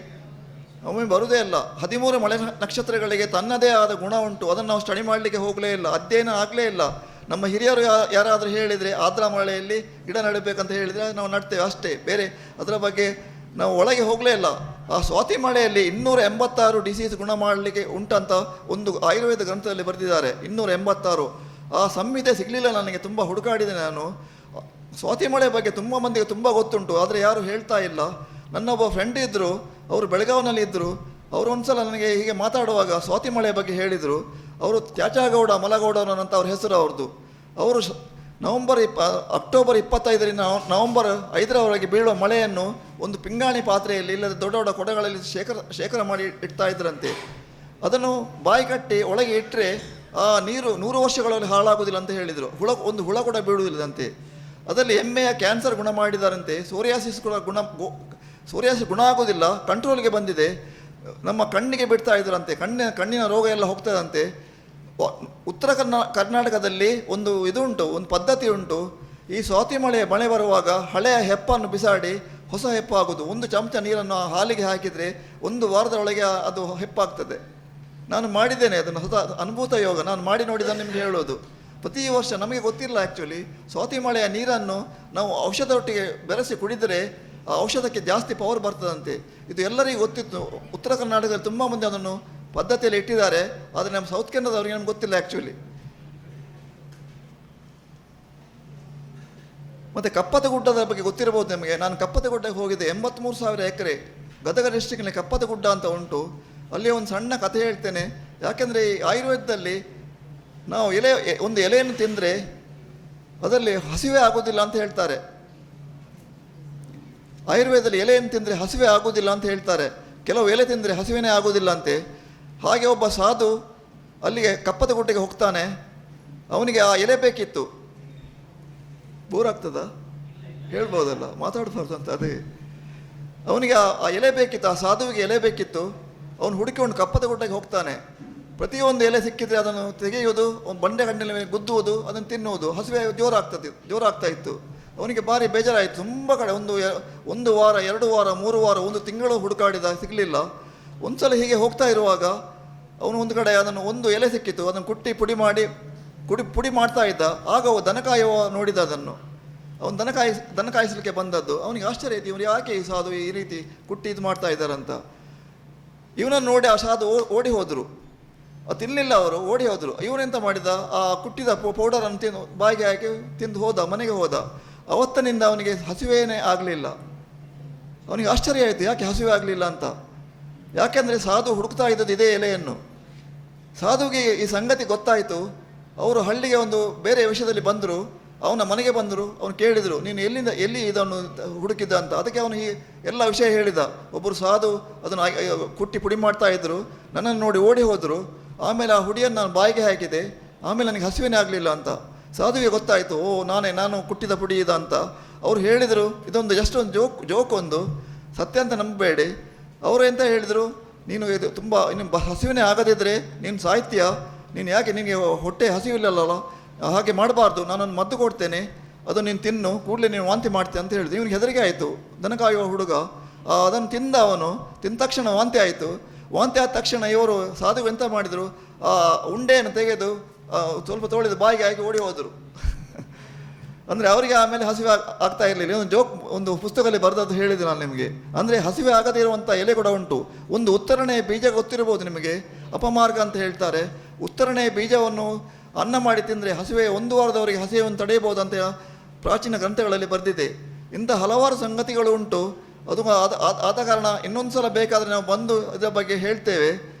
ಒಮ್ಮೆ ಬರುವುದೇ ಇಲ್ಲ. 13 ಮಳೆ ನಕ್ಷತ್ರಗಳಿಗೆ ತನ್ನದೇ ಆದ ಗುಣ ಉಂಟು. ಅದನ್ನು ನಾವು ಸ್ಟಡಿ ಮಾಡಲಿಕ್ಕೆ ಹೋಗಲೇ ಇಲ್ಲ, ಅಧ್ಯಯನ ಆಗಲೇ ಇಲ್ಲ. ನಮ್ಮ ಹಿರಿಯರು ಯಾರಾದರೂ ಹೇಳಿದರೆ ಆರ್ದ್ರ ಮಳೆಯಲ್ಲಿ ಗಿಡ ನೆಡಬೇಕಂತ ಹೇಳಿದರೆ ನಾವು ನಡ್ತೇವೆ ಅಷ್ಟೇ, ಬೇರೆ ಅದರ ಬಗ್ಗೆ ನಾವು ಒಳಗೆ ಹೋಗಲೇ ಇಲ್ಲ. ಆ ಸ್ವಾತಿ ಮಳೆಯಲ್ಲಿ 286 ಡಿಸೀಸ್ ಗುಣ ಮಾಡಲಿಕ್ಕೆ ಉಂಟಂತ ಒಂದು ಆಯುರ್ವೇದ ಗ್ರಂಥದಲ್ಲಿ ಬರೆದಿದ್ದಾರೆ. 286. ಆ ಸಂಹಿತೆ ಸಿಗಲಿಲ್ಲ ನನಗೆ, ತುಂಬ ಹುಡುಕಾಡಿದೆ ನಾನು. ಸ್ವಾತಿ ಮಳೆ ಬಗ್ಗೆ ತುಂಬ ಮಂದಿಗೆ ತುಂಬ ಗೊತ್ತುಂಟು, ಆದರೆ ಯಾರು ಹೇಳ್ತಾ ಇಲ್ಲ. ನನ್ನೊಬ್ಬ ಫ್ರೆಂಡ್ ಇದ್ದರು, ಅವರು ಬೆಳಗಾವಿನಲ್ಲಿ ಇದ್ದರು. ಅವರು ಒಂದು ಸಲ ನನಗೆ ಹೀಗೆ ಮಾತಾಡುವಾಗ ಸ್ವಾತಿ ಮಳೆಯ ಬಗ್ಗೆ ಹೇಳಿದರು. ಅವರು ತ್ಯಾಚಾಗೌಡ ಮಲಗೌಡನಂತ ಅವ್ರ ಹೆಸರು ಅವ್ರದ್ದು. ಅವರು ಅಕ್ಟೋಬರ್ 25ರಿಂದ ನವೆಂಬರ್ 5ರವರೆಗೆ ಬೀಳುವ ಮಳೆಯನ್ನು ಒಂದು ಪಿಂಗಾಣಿ ಪಾತ್ರೆಯಲ್ಲಿ ಇಲ್ಲದೆ ದೊಡ್ಡ ದೊಡ್ಡ ಕೊಡಗಳಲ್ಲಿ ಶೇಖರ ಮಾಡಿ ಇಡ್ತಾ ಇದ್ರಂತೆ. ಅದನ್ನು ಬಾಯಿ ಕಟ್ಟಿ ಒಳಗೆ ಇಟ್ಟರೆ ಆ ನೀರು 100 ವರ್ಷಗಳಲ್ಲಿ ಹಾಳಾಗುವುದಿಲ್ಲ ಅಂತ ಹೇಳಿದರು. ಒಂದು ಹುಳ ಕೂಡ ಬೀಳುವುದಿಲ್ಲದಂತೆ. ಅದರಲ್ಲಿ ಎಮ್ಮೆಯ ಕ್ಯಾನ್ಸರ್ ಗುಣ ಮಾಡಿದಾರಂತೆ. ಸೋರಿಯಾಸಿಸ್ ಗುಣ ಆಗೋದಿಲ್ಲ, ಕಂಟ್ರೋಲ್ಗೆ ಬಂದಿದೆ. ನಮ್ಮ ಕಣ್ಣಿಗೆ ಬಿಡ್ತಾ ಇದ್ರಂತೆ, ಕಣ್ಣಿನ ರೋಗ ಎಲ್ಲ ಹೋಗ್ತದಂತೆ. ಉತ್ತರ ಕರ್ನಾಟಕದಲ್ಲಿ ಒಂದು ಒಂದು ಪದ್ಧತಿ ಉಂಟು. ಈ ಸ್ವಾತಿ ಮಳೆ ಬರುವಾಗ ಹಳೆಯ ಹೆಪ್ಪನ್ನು ಬಿಸಾಡಿ ಹೊಸ ಹೆಪ್ಪಾಗೋದು. 1 ಚಮಚ ನೀರನ್ನು ಹಾಲಿಗೆ ಹಾಕಿದರೆ 1 ವಾರದೊಳಗೆ ಅದು ಹೆಪ್ಪಾಗ್ತದೆ. ನಾನು ಮಾಡಿದ್ದೇನೆ ಅದನ್ನು, ಹೊಸ ಅನುಭೂತ ಯೋಗ. ನಾನು ಮಾಡಿ ನೋಡಿದ್ದನ್ನು ನಿಮಗೆ ಹೇಳೋದು. ಪ್ರತಿ ವರ್ಷ ನಮಗೆ ಗೊತ್ತಿಲ್ಲ ಆ್ಯಕ್ಚುಲಿ. ಸ್ವಾತಿ ಮಳೆಯ ನೀರನ್ನು ನಾವು ಔಷಧದೊಟ್ಟಿಗೆ ಬೆರೆಸಿ ಕುಡಿದರೆ ಆ ಔಷಧಕ್ಕೆ ಜಾಸ್ತಿ ಪವರ್ ಬರ್ತದಂತೆ. ಇದು ಎಲ್ಲರಿಗೂ ಗೊತ್ತಿತ್ತು. ಉತ್ತರ ಕರ್ನಾಟಕದಲ್ಲಿ ತುಂಬ ಮಂದಿ ಅದನ್ನು ಪದ್ಧತಿಯಲ್ಲಿ ಇಟ್ಟಿದ್ದಾರೆ. ಆದರೆ ನಮ್ಮ ಸೌತ್ ಕೆನಡಾದವ್ರಿಗೆ ನಮ್ಗೆ ಗೊತ್ತಿಲ್ಲ ಆ್ಯಕ್ಚುಲಿ. ಮತ್ತು ಕಪ್ಪತ್ತ ಗುಡ್ಡದ ಬಗ್ಗೆ ಗೊತ್ತಿರಬಹುದು ನಿಮಗೆ. ನಾನು ಕಪ್ಪತ್ತ ಗುಡ್ಡಕ್ಕೆ ಹೋಗಿದ್ದೆ. 83,000 ಎಕರೆ ಗದಗ ಡಿಸ್ಟ್ರಿಕ್ನಲ್ಲಿ ಕಪ್ಪತ್ತ ಗುಡ್ಡ ಅಂತ ಉಂಟು. ಅಲ್ಲಿ ಒಂದು ಸಣ್ಣ ಕಥೆ ಹೇಳ್ತೇನೆ. ಯಾಕೆಂದರೆ ಈ ಆಯುರ್ವೇದದಲ್ಲಿ ನಾವು ಒಂದು ಎಲೆಯನ್ನು ತಿಂದರೆ ಅದರಲ್ಲಿ ಹಸಿವೆ ಆಗೋದಿಲ್ಲ ಅಂತ ಹೇಳ್ತಾರೆ. ಆಯುರ್ವೇದದಲ್ಲಿ ಎಲೆಯನ್ನು ತಿಂದರೆ ಹಸಿವೆ ಆಗೋದಿಲ್ಲ ಅಂತ ಹೇಳ್ತಾರೆ. ಕೆಲವು ಎಲೆ ತಿಂದರೆ ಹಸಿವೆನೇ ಆಗೋದಿಲ್ಲ ಅಂತೆ. ಹಾಗೆ ಒಬ್ಬ ಸಾಧು ಅಲ್ಲಿಗೆ ಕಪ್ಪದ ಗುಡ್ಡೆಗೆ ಹೋಗ್ತಾನೆ. ಅವನಿಗೆ ಆ ಎಲೆ ಬೇಕಿತ್ತು. ಬೋರ್ ಆಗ್ತದ ಹೇಳ್ಬೋದಲ್ಲ, ಮಾತಾಡ್ಬಾರ್ದು ಅಂತ. ಅದೇ ಅವನಿಗೆ ಆ ಎಲೆ ಬೇಕಿತ್ತು, ಆ ಸಾಧುವಿಗೆ ಎಲೆ ಬೇಕಿತ್ತು. ಅವನು ಹುಡುಕಿಕೊಂಡು ಕಪ್ಪದ ಗುಡ್ಡೆಗೆ ಹೋಗ್ತಾನೆ. ಪ್ರತಿಯೊಂದು ಎಲೆ ಸಿಕ್ಕಿದ್ರೆ ಅದನ್ನು ತೆಗೆಯುವುದು, ಒಂದು ಬಂಡೆ ಗಂಡಿನ ಮೇಲೆ ಗುದ್ದುವುದು, ಅದನ್ನು ತಿನ್ನುವುದು. ಹಸಿವೆ ಜೋರಾಗ್ತಾ ಇತ್ತು. ಅವನಿಗೆ ಭಾರಿ ಬೇಜಾರಾಯಿತು. ತುಂಬ ಕಡೆ ಒಂದು ವಾರ, 2 ವಾರ, 3 ವಾರ, 1 ತಿಂಗಳು ಹುಡುಕಾಡಿದ, ಸಿಗಲಿಲ್ಲ. ಒಂದು ಸಲ ಹೀಗೆ ಹೋಗ್ತಾ ಇರುವಾಗ ಅವನು ಒಂದು ಕಡೆ ಅದನ್ನು ಒಂದು ಎಲೆ ಸಿಕ್ಕಿತು. ಅದನ್ನು ಕುಟ್ಟಿ ಪುಡಿ ಮಾಡ್ತಾ ಇದ್ದ. ಆಗ ದನ ಕಾಯುವ ನೋಡಿದ ಅದನ್ನು. ಅವನು ದನ ಕಾಯಿಸಲಿಕ್ಕೆ ಬಂದದ್ದು. ಅವನಿಗೆ ಆಶ್ಚರ್ಯ ಆಯ್ತು, ಇವನು ಯಾಕೆ ಈ ಸಾಧು ಈ ರೀತಿ ಕುಟ್ಟಿ ಇದು ಮಾಡ್ತಾ ಇದ್ದಾರಂತ. ಇವನನ್ನು ನೋಡಿ ಆ ಸಾಧು ಓಡಿ ಹೋದರು. ಅದು ತಿನ್ನಲಿಲ್ಲ, ಅವರು ಓಡಿ ಹೋದರು. ಇವನೆಂತ ಮಾಡಿದ, ಆ ಕುಟ್ಟಿದ ಪೌಡರನ್ನು ಬಾಯಿಗೆ ಹಾಕಿ ತಿಂದು ಹೋದ, ಮನೆಗೆ ಹೋದ. ಅವತ್ತಿನಿಂದ ಅವನಿಗೆ ಹಸಿವೇನೇ ಆಗಲಿಲ್ಲ. ಅವನಿಗೆ ಆಶ್ಚರ್ಯ ಆಯಿತು, ಯಾಕೆ ಹಸಿವೆ ಆಗಲಿಲ್ಲ ಅಂತ. ಯಾಕೆಂದರೆ ಸಾಧು ಹುಡುಕ್ತಾ ಇದ್ದದ್ದು ಇದೇ ಎಲೆಯನ್ನು. ಸಾಧುವಿಗೆ ಈ ಸಂಗತಿ ಗೊತ್ತಾಯಿತು. ಅವರು ಹಳ್ಳಿಗೆ ಒಂದು ಬೇರೆ ವಿಷಯದಲ್ಲಿ ಬಂದರು. ಅವನ ಮನೆಗೆ ಬಂದರು. ಅವನು ಕೇಳಿದರು, ನೀನು ಎಲ್ಲಿ ಇದನ್ನು ಹುಡುಕಿದ್ದ ಅಂತ. ಅದಕ್ಕೆ ಅವನು ಈ ಎಲ್ಲ ವಿಷಯ ಹೇಳಿದ. ಒಬ್ಬರು ಸಾಧು ಅದನ್ನು ಕುಟ್ಟಿ ಪುಡಿ ಮಾಡ್ತಾ ಇದ್ದರು, ನನ್ನನ್ನು ನೋಡಿ ಓಡಿ ಹೋದರು. ಆಮೇಲೆ ಆ ಹುಡಿಯನ್ನು ನಾನು ಬಾಯಿಗೆ ಹಾಕಿದೆ, ಆಮೇಲೆ ನನಗೆ ಹಸಿವೆನೇ ಆಗಲಿಲ್ಲ ಅಂತ. ಸಾಧುವಿಗೆ ಗೊತ್ತಾಯಿತು, ನಾನು ಕುಟ್ಟಿದ ಪುಡಿ ಇದ ಅಂತ. ಅವರು ಹೇಳಿದರು, ಇದೊಂದು ಎಷ್ಟೊಂದು ಜೋಕ್ ಒಂದು, ಸತ್ಯ ಅಂತ ನಂಬಬೇಡಿ. ಅವರು ಎಂತ ಹೇಳಿದರು, ನೀನು ಇದು ತುಂಬ ಹಸಿವಿನೇ ಆಗದಿದ್ದರೆ ನೀನು ಸಾಹಿತ್ಯ, ನೀನು ಯಾಕೆ, ನಿನಗೆ ಹೊಟ್ಟೆ ಹಸಿವಿಲ್ಲಲ್ಲ, ಹಾಗೆ ಮಾಡಬಾರ್ದು, ನಾನೊಂದು ಮದ್ದು ಕೊಡ್ತೇನೆ, ಅದು ನೀನು ತಿನ್ನು, ಕೂಡಲೇ ನೀನು ವಾಂತಿ ಮಾಡ್ತೆ ಅಂತ ಹೇಳಿದ್ರು. ಇವನಿಗೆ ಹೆದರಿಕೆ ಆಯಿತು. ದನ ಕಾಯುವ ಹುಡುಗ ಅದನ್ನು ತಿಂದ. ಅವನು ತಿಂದ ತಕ್ಷಣ ವಾಂತಿ ಆಯಿತು. ವಾಂತಿ ಆದ ತಕ್ಷಣ ಇವರು ಸಾಧು ಎಂತ ಮಾಡಿದರು, ಆ ಉಂಡೆಯನ್ನು ತೆಗೆದು ಸ್ವಲ್ಪ ತೊಳೆದು ಬಾಯಿಗೆ ಹಾಕಿ ಓಡಿ ಹೋದರು. ಅಂದರೆ ಅವರಿಗೆ ಆಮೇಲೆ ಹಸಿವೆ ಆಗ್ತಾ ಇರಲಿಲ್ಲ. ಒಂದು ಪುಸ್ತಕದಲ್ಲಿ ಬರೆದದ್ದು ಹೇಳಿದೆ ನಾನು ನಿಮಗೆ. ಅಂದರೆ ಹಸಿವೆ ಆಗದೇ ಇರುವಂಥ ಎಲೆ ಕೂಡ ಉಂಟು. ಒಂದು ಉತ್ತರಣೆ ಬೀಜ ಗೊತ್ತಿರ್ಬೋದು ನಿಮಗೆ, ಅಪಮಾರ್ಗ ಅಂತ ಹೇಳ್ತಾರೆ. ಉತ್ತರಣೆ ಬೀಜವನ್ನು ಅನ್ನ ಮಾಡಿ ತಿಂದರೆ ಹಸಿವೆ 1 ವಾರದವರೆಗೆ ಹಸಿವೆಯನ್ನು ತಡೆಯಬಹುದು ಅಂತ ಪ್ರಾಚೀನ ಗ್ರಂಥಗಳಲ್ಲಿ ಬರೆದಿದೆ. ಇಂಥ ಹಲವಾರು ಸಂಗತಿಗಳು ಉಂಟು. ಅದು ಆದ ಕಾರಣ ಇನ್ನೊಂದು ಸಲ ಬೇಕಾದರೆ ನಾವು ಬಂದು ಇದರ ಬಗ್ಗೆ ಹೇಳ್ತೇವೆ.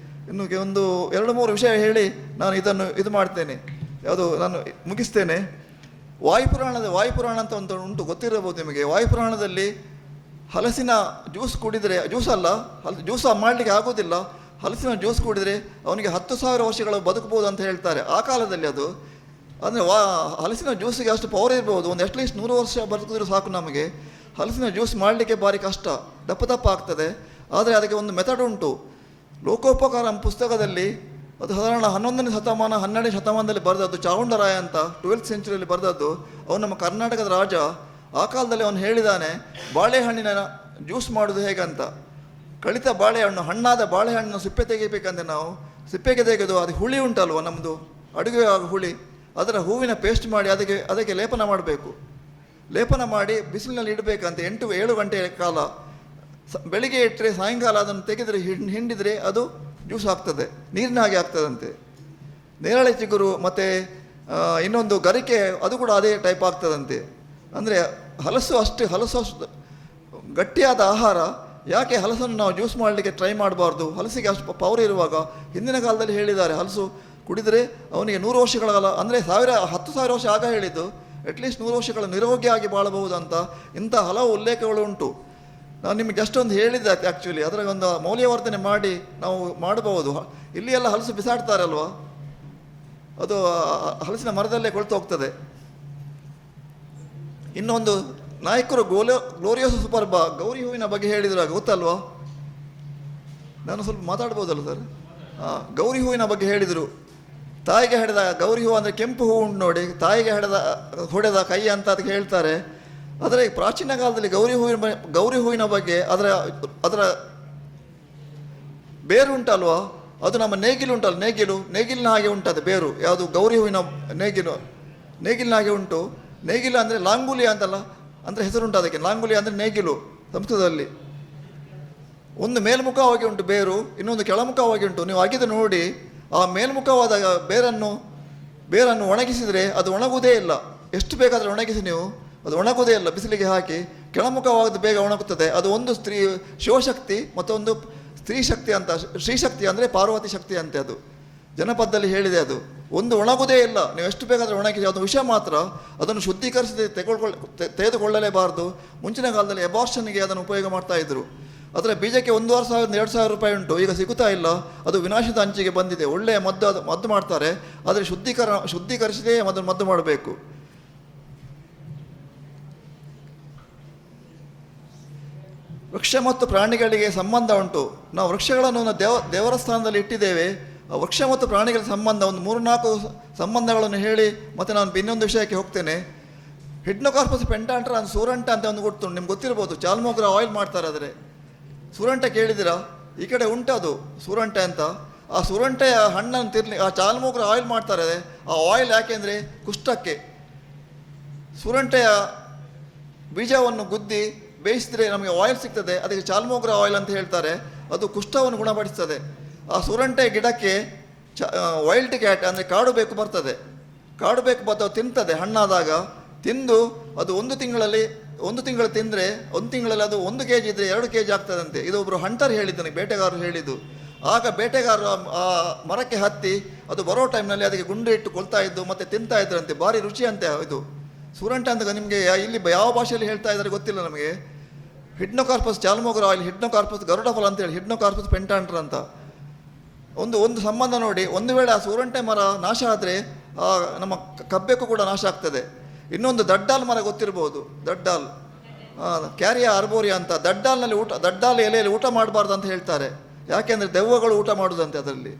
ಇನ್ನು ಒಂದು 2-3 ವಿಷಯ ಹೇಳಿ ನಾನು ಇದು ಮಾಡ್ತೇನೆ. ನಾನು ಮುಗಿಸ್ತೇನೆ. ವಾಯುಪುರಾಣ ಅಂತ ಒಂದು ಉಂಟು, ಗೊತ್ತಿರಬಹುದು ನಿಮಗೆ. ವಾಯುಪುರಾಣದಲ್ಲಿ ಹಲಸಿನ ಜ್ಯೂಸ್ ಕುಡಿದರೆ, ಜ್ಯೂಸ್ ಮಾಡಲಿಕ್ಕೆ ಆಗೋದಿಲ್ಲ, ಹಲಸಿನ ಜ್ಯೂಸ್ ಕುಡಿದರೆ ಅವನಿಗೆ 10,000 ವರ್ಷಗಳು ಬದುಕಬಹುದು ಅಂತ ಹೇಳ್ತಾರೆ. ಆ ಕಾಲದಲ್ಲಿ ಅದು ಅಂದರೆ ಹಲಸಿನ ಜ್ಯೂಸಿಗೆ ಅಷ್ಟು ಪವರ್ ಇರ್ಬೋದು. ಒಂದು ಅಟ್ಲೀಸ್ಟ್ 100 ವರ್ಷ ಬದುಕಿದ್ರು ಸಾಕು ನಮಗೆ. ಹಲಸಿನ ಜ್ಯೂಸ್ ಮಾಡಲಿಕ್ಕೆ ಭಾರಿ ಕಷ್ಟ, ದಪ್ಪ ಆಗ್ತದೆ. ಆದರೆ ಅದಕ್ಕೆ ಒಂದು ಮೆಥಡ್ ಉಂಟು. ಲೋಕೋಪಕಾರಂ ಪುಸ್ತಕದಲ್ಲಿ ಅದು ಸಾಧಾರಣ 11ನೇ ಶತಮಾನ 12ನೇ ಶತಮಾನದಲ್ಲಿ ಬರೆದದ್ದು. ಚಾವುಂಡರಾಯ ಅಂತ 12th ಸೆಂಚುರಿಯಲ್ಲಿ ಬರೆದದ್ದು. ಅವನು ನಮ್ಮ ಕರ್ನಾಟಕದ ರಾಜ. ಆ ಕಾಲದಲ್ಲಿ ಅವನು ಹೇಳಿದ್ದಾನೆ, ಬಾಳೆಹಣ್ಣಿನ ಜ್ಯೂಸ್ ಮಾಡೋದು ಹೇಗಂತ. ಕಳಿತ ಬಾಳೆಹಣ್ಣು, ಹಣ್ಣಾದ ಬಾಳೆಹಣ್ಣು ಸಿಪ್ಪೆ ತೆಗಿಬೇಕಂದ್ರೆ ನಾವು ಸಿಪ್ಪೆಗೆ ತೆಗೆದು ಅದು ಹುಳಿ ಉಂಟಲ್ವ ನಮ್ಮದು ಅಡುಗೆ ಹುಳಿ, ಅದರ ಹೂವಿನ ಪೇಸ್ಟ್ ಮಾಡಿ ಅದಕ್ಕೆ ಲೇಪನ ಮಾಡಬೇಕು. ಲೇಪನ ಮಾಡಿ ಬಿಸಿಲಿನಲ್ಲಿ ಇಡಬೇಕಂತೆ 8-7 ಗಂಟೆಯ ಕಾಲ. ಬೆಳಿಗ್ಗೆ ಇಟ್ಟರೆ ಸಾಯಂಕಾಲ ಅದನ್ನು ತೆಗೆದರೆ ಹಿಂಡಿದರೆ ಅದು ಜ್ಯೂಸ್ ಆಗ್ತದೆ, ನೀರಿನ ಹಾಗೆ ಆಗ್ತದಂತೆ. ನೇರಳೆ ಚಿಗುರು ಮತ್ತು ಇನ್ನೊಂದು ಗರಿಕೆ, ಅದು ಕೂಡ ಅದೇ ಟೈಪ್ ಆಗ್ತದಂತೆ. ಅಂದರೆ ಹಲಸು ಅಷ್ಟು ಗಟ್ಟಿಯಾದ ಆಹಾರ. ಯಾಕೆ ಹಲಸನ್ನು ನಾವು ಜ್ಯೂಸ್ ಮಾಡಲಿಕ್ಕೆ ಟ್ರೈ ಮಾಡಬಾರ್ದು? ಹಲಸಿಗೆ ಅಷ್ಟು ಪವರ್ ಇರುವಾಗ ಹಿಂದಿನ ಕಾಲದಲ್ಲಿ ಹೇಳಿದ್ದಾರೆ, ಹಲಸು ಕುಡಿದರೆ ಅವನಿಗೆ 100 ವರ್ಷಗಳ ಕಾಲ, ಅಂದರೆ 10,000 ವರ್ಷ ಆಗ ಹೇಳಿದ್ದು, ಅಟ್ಲೀಸ್ಟ್ 100 ವರ್ಷಗಳ ನಿರೋಗಿಯಾಗಿ ಬಾಳಬಹುದು ಅಂತ. ಇಂಥ ಹಲವು ಉಲ್ಲೇಖಗಳು ಉಂಟು. ನಾನು ನಿಮಗೆ ಅಷ್ಟೊಂದು ಹೇಳಿದ್ದೆ ಆ್ಯಕ್ಚುಲಿ. ಅದರ ಒಂದು ಮೌಲ್ಯವರ್ಧನೆ ಮಾಡಿ ನಾವು ಮಾಡಬಹುದು. ಇಲ್ಲಿ ಎಲ್ಲ ಹಲಸು ಬಿಸಾಡ್ತಾರಲ್ವ, ಅದು ಹಲಸಿನ ಮರದಲ್ಲೇ ಕೊಳ್ತು ಹೋಗ್ತದೆ. ಇನ್ನೊಂದು ನಾಯಕರು ಗ್ಲೋರಿಯೋಸ್ ಸೂಪರ್ಬಾ ಗೌರಿ ಹೂವಿನ ಬಗ್ಗೆ ಹೇಳಿದ್ರಾಗ ಗೊತ್ತಲ್ವಾ? ನಾನು ಸ್ವಲ್ಪ ಮಾತಾಡ್ಬೋದಲ್ಲ ಸರ್? ಗೌರಿ ಹೂವಿನ ಬಗ್ಗೆ ಹೇಳಿದರು. ತಾಯಿಗೆ ಹಿಡಿದ ಗೌರಿ ಹೂವು ಅಂದರೆ ಕೆಂಪು ಹೂವು ಉಂಟು ನೋಡಿ, ತಾಯಿಗೆ ಹೊಡೆದ ಕೈ ಅಂತ ಅದಕ್ಕೆ ಹೇಳ್ತಾರೆ. ಆದರೆ ಪ್ರಾಚೀನ ಕಾಲದಲ್ಲಿ ಗೌರಿ ಹೂವಿನ ಬಗ್ಗೆ ಅದರ ಬೇರು ಉಂಟಲ್ವಾ, ಅದು ನಮ್ಮ ನೇಗಿಲು ಉಂಟಲ್ಲ, ನೇಗಿಲಿನ ಹಾಗೆ ಉಂಟದು ಬೇರು. ಯಾವುದು ಗೌರಿ ಹೂವಿನ ನೇಗಿಲಿನ ಹಾಗೆ ಉಂಟು. ನೇಗಿಲು ಅಂದರೆ ಲಾಂಗುಲಿ ಅಂತಲ್ಲ, ಅಂದರೆ ಹೆಸರುಂಟು ಅದಕ್ಕೆ. ಲಾಂಗುಲಿ ಅಂದರೆ ನೇಗಿಲು ಸಂಸ್ಕೃತದಲ್ಲಿ. ಒಂದು ಮೇಲ್ಮುಖವಾಗಿ ಉಂಟು ಬೇರು, ಇನ್ನೊಂದು ಕೆಳಮುಖವಾಗಿ ಉಂಟು. ನೀವು ಅಗಿದು ನೋಡಿ, ಆ ಮೇಲ್ಮುಖವಾದ ಬೇರನ್ನು ಒಣಗಿಸಿದರೆ ಅದು ಒಣಗುವುದೇ ಇಲ್ಲ. ಎಷ್ಟು ಬೇಕಾದರೆ ಒಣಗಿಸಿ ನೀವು, ಅದು ಒಣಗುವುದೇ ಇಲ್ಲ. ಬಿಸಿಲಿಗೆ ಹಾಕಿ ಕೆಳಮುಖವಾದ ಬೇಗ ಒಣಗುತ್ತದೆ. ಅದು ಒಂದು ಶಿವಶಕ್ತಿ, ಮತ್ತೊಂದು ಸ್ತ್ರೀ ಶಕ್ತಿ ಅಂತ. ಶ್ರೀಶಕ್ತಿ ಅಂದರೆ ಪಾರ್ವತಿ ಶಕ್ತಿ ಅಂತೆ. ಅದು ಜನಪದದಲ್ಲಿ ಹೇಳಿದೆ. ಅದು ಒಂದು ಒಣಗುವುದೇ ಇಲ್ಲ. ನೀವು ಎಷ್ಟು ಬೇಕಾದರೆ ಒಣಗಿಸಿ, ಅದು ವಿಷಯ ಮಾತ್ರ. ಅದನ್ನು ಶುದ್ಧೀಕರಿಸದೆ ತೆಗೆದುಕೊಳ್ಳಲೇಬಾರ್ದು. ಮುಂಚಿನ ಕಾಲದಲ್ಲಿ ಎಬಾರ್ಷನ್ಗೆ ಅದನ್ನು ಉಪಯೋಗ ಮಾಡ್ತಾಯಿದ್ರು. ಅದರ ಬೀಜಕ್ಕೆ 1,500 2,000 ರೂಪಾಯಿ ಉಂಟು, ಈಗ ಸಿಗುತ್ತಾ ಇಲ್ಲ. ಅದು ವಿನಾಶದ ಅಂಚಿಗೆ ಬಂದಿದೆ. ಒಳ್ಳೆಯ ಮದ್ದು ಮಾಡ್ತಾರೆ, ಆದರೆ ಶುದ್ಧೀಕರಿಸದೇ ಮದ್ದು ಮಾಡಬೇಕು. ವೃಕ್ಷ ಮತ್ತು ಪ್ರಾಣಿಗಳಿಗೆ ಸಂಬಂಧ ಉಂಟು. ನಾವು ವೃಕ್ಷಗಳನ್ನು ದೇವರ ಸ್ಥಾನದಲ್ಲಿ ಇಟ್ಟಿದ್ದೇವೆ. ವೃಕ್ಷ ಮತ್ತು ಪ್ರಾಣಿಗಳ ಸಂಬಂಧ ಒಂದು 3-4 ಸಂಬಂಧಗಳನ್ನು ಹೇಳಿ ಮತ್ತೆ ನಾನು ಇನ್ನೊಂದು ವಿಷಯಕ್ಕೆ ಹೋಗ್ತೇನೆ. ಹಿಡ್ನೋಕಾರ್ಪಸ್ ಪೆಂಟಾಂಟ್ರ ಅದು ಸೂರಂಟ ಅಂತ ಒಂದು ಗೊತ್ತುಂಟು, ನಿಮ್ಗೆ ಗೊತ್ತಿರ್ಬೋದು. ಚಾಲ್ಮೋಗ್ರ ಆಯಿಲ್ ಮಾಡ್ತಾರೆ. ಆದರೆ ಸೂರಂಟ ಕೇಳಿದಿರಾ? ಈ ಕಡೆ ಉಂಟದು ಸೂರಂಟೆ ಅಂತ. ಆ ಸೂರಂಟೆಯ ಹಣ್ಣನ್ನು ಆ ಚಾಲ್ಮೋಗ್ರ ಆಯಿಲ್ ಮಾಡ್ತಾರೆ. ಆ ಆಯಿಲ್ ಯಾಕೆಂದರೆ ಕುಷ್ಠಕ್ಕೆ ಸೂರಂಟೆಯ ಬೀಜವನ್ನು ಗುದ್ದಿ ಬೇಯಿಸಿದ್ರೆ ನಮಗೆ ಆಯಿಲ್ ಸಿಗ್ತದೆ. ಅದಕ್ಕೆ ಚಾಲ್ಮೋಗ್ರ ಆಯಿಲ್ ಅಂತ ಹೇಳ್ತಾರೆ. ಅದು ಕುಷ್ಠವನ್ನು ಗುಣಪಡಿಸ್ತದೆ. ಆ ಸೂರಂಟೆ ಗಿಡಕ್ಕೆ ವೈಲ್ಡ್ ಕ್ಯಾಟ್ ಅಂದರೆ ಕಾಡು ಬೇಕು ಬರ್ತದೆ. ಕಾಡು ಬೇಕು ಬರ್ತವೆ, ತಿಂತದೆ. ಹಣ್ಣಾದಾಗ ತಿಂದು ಅದು ಒಂದು ತಿಂಗಳು ತಿಂದರೆ 1 ತಿಂಗಳಲ್ಲಿ ಅದು 1 kg ಇದ್ದರೆ 2 kg ಆಗ್ತದಂತೆ. ಇದು ಒಬ್ಬರು ಹಂಟರ್ ಹೇಳಿದ್ದಾನೆ, ಬೇಟೆಗಾರರು ಹೇಳಿದ್ದು. ಆಗ ಬೇಟೆಗಾರರು ಆ ಮರಕ್ಕೆ ಹತ್ತಿ ಅದು ಬರೋ ಟೈಮ್ನಲ್ಲಿ ಅದಕ್ಕೆ ಗುಂಡು ಇಟ್ಟು ಕೊಲ್ತಾ ಇದ್ದು ಮತ್ತು ತಿಂತಾ ಇದ್ರಂತೆ. ಭಾರಿ ರುಚಿ ಅಂತೆ ಇದು ಸೂರಂಟ ಅಂತ. ನಿಮಗೆ ಇಲ್ಲಿ ಯಾವ ಭಾಷೆಯಲ್ಲಿ ಹೇಳ್ತಾ ಇದ್ದಾರೆ ಗೊತ್ತಿಲ್ಲ ನಮಗೆ. ಹಿಡ್ನೋಕಾರ್ಪಸ್ ಚಾಲ್ಮೋಗ್ರ ಆಯಿಲ್, ಹಿಡ್ನೋಕಾರ್ಪಸ್ ಗರುಡ ಫಲ ಅಂತೇಳಿ, ಹಿಡ್ನೋಕಾರ್ಪಸ್ ಪೆಂಟಾಂಟ್ರ ಅಂತ ಒಂದು ಸಂಬಂಧ ನೋಡಿ. ಒಂದು ವೇಳೆ ಆ ಸೂರಂಟೆ ಮರ ನಾಶ ಆದರೆ ನಮ್ಮ ಕಬ್ಬೆಕ್ಕೂ ಕೂಡ ನಾಶ ಆಗ್ತದೆ. ಇನ್ನೊಂದು ದಡ್ಡಾಲ್ ಮರ ಗೊತ್ತಿರ್ಬೋದು, ದಡ್ಡಾಲ್, ಕ್ಯಾರಿಯಾ ಆರ್ಬೋರಿಯಾ ಅಂತ. ದಡ್ಡಾಲ್ ಎಲೆಯಲ್ಲಿ ಊಟ ಮಾಡಬಾರ್ದು ಅಂತ ಹೇಳ್ತಾರೆ. ಯಾಕೆಂದರೆ ದೆವ್ವಗಳು ಊಟ ಮಾಡೋದಂತೆ ಅದರಲ್ಲಿ.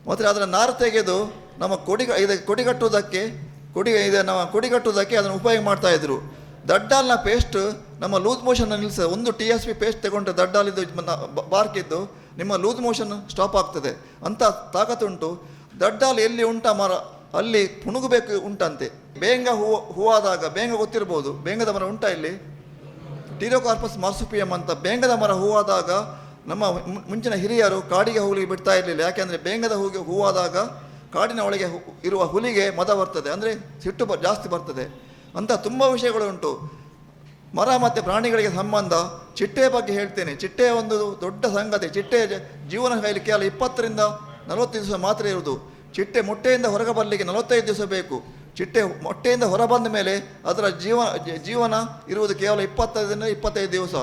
ಮತ್ತು ಅದರ ನಾರು ತೆಗೆದು ನಮ್ಮ ಕೊಡಿ ಕಟ್ಟುವುದಕ್ಕೆ ಅದನ್ನು ಉಪಯೋಗ ಮಾಡ್ತಾಯಿದ್ರು. ದಡ್ಡಾಲ್ನ ಪೇಸ್ಟ್ ನಮ್ಮ ಲೂಸ್ ಮೋಷನ್ನ ನಿಲ್ಲಿಸ್ತದೆ. 1 TSP ಪೇಸ್ಟ್ ತಗೊಂಡ್ರೆ ದಡ್ಡಾಲಿದ್ದು ಬಾರ್ಕಿದ್ದು ನಿಮ್ಮ ಲೂಸ್ ಮೋಷನ್ ಸ್ಟಾಪ್ ಆಗ್ತದೆ ಅಂತ ತಾಕತ್ತುಂಟು. ದಡ್ಡಾಲ್ ಎಲ್ಲಿ ಉಂಟ ಮರ ಅಲ್ಲಿ ಪುಣುಗಬೇಕು ಉಂಟಂತೆ. ಬೇಂಗ ಹೂವಾದಾಗ, ಬೇಂಗ ಗೊತ್ತಿರ್ಬೋದು, ಬೇಂಗದ ಮರ ಉಂಟ ಇಲ್ಲಿ, ಟೀರೋಕಾರ್ಪಸ್ ಮಾರ್ಸುಪಿಯಮ್ ಅಂತ. ಬೇಂಗದ ಮರ ಹೂವಾದಾಗ ನಮ್ಮ ಮುಂಚಿನ ಹಿರಿಯರು ಕಾಡಿಗೆ ಹೋಗಲಿಕ್ಕೆ ಬಿಡ್ತಾ ಇರಲಿಲ್ಲ. ಯಾಕೆಂದರೆ ಬೇಂಗದ ಹೂವಾದಾಗ ಕಾಡಿನ ಒಳಗೆ ಇರುವ ಹುಲಿಗೆ ಮದ ಬರ್ತದೆ, ಅಂದರೆ ಸಿಟ್ಟು ಜಾಸ್ತಿ ಬರ್ತದೆ ಅಂತ ತುಂಬ ವಿಷಯಗಳು ಉಂಟು. ಮರ ಮತ್ತು ಪ್ರಾಣಿಗಳಿಗೆ ಸಂಬಂಧ. ಚಿಟ್ಟೆ ಬಗ್ಗೆ ಹೇಳ್ತೇನೆ. ಚಿಟ್ಟೆ ಒಂದು ದೊಡ್ಡ ಸಂಗತಿ. ಚಿಟ್ಟೆ ಜೀವನ ಕಾಯಲಿಕ್ಕೆ ಕೇವಲ 20 ರಿಂದ 40 ದಿವಸ ಮಾತ್ರ ಇರುವುದು. ಚಿಟ್ಟೆ ಮೊಟ್ಟೆಯಿಂದ ಹೊರಗೆ ಬರಲಿಕ್ಕೆ 45 ದಿವಸ ಬೇಕು. ಚಿಟ್ಟೆ ಮೊಟ್ಟೆಯಿಂದ ಹೊರ ಬಂದ ಮೇಲೆ ಅದರ ಜೀವನ ಇರುವುದು ಕೇವಲ 25 ರಿಂದ 25 ದಿವಸ.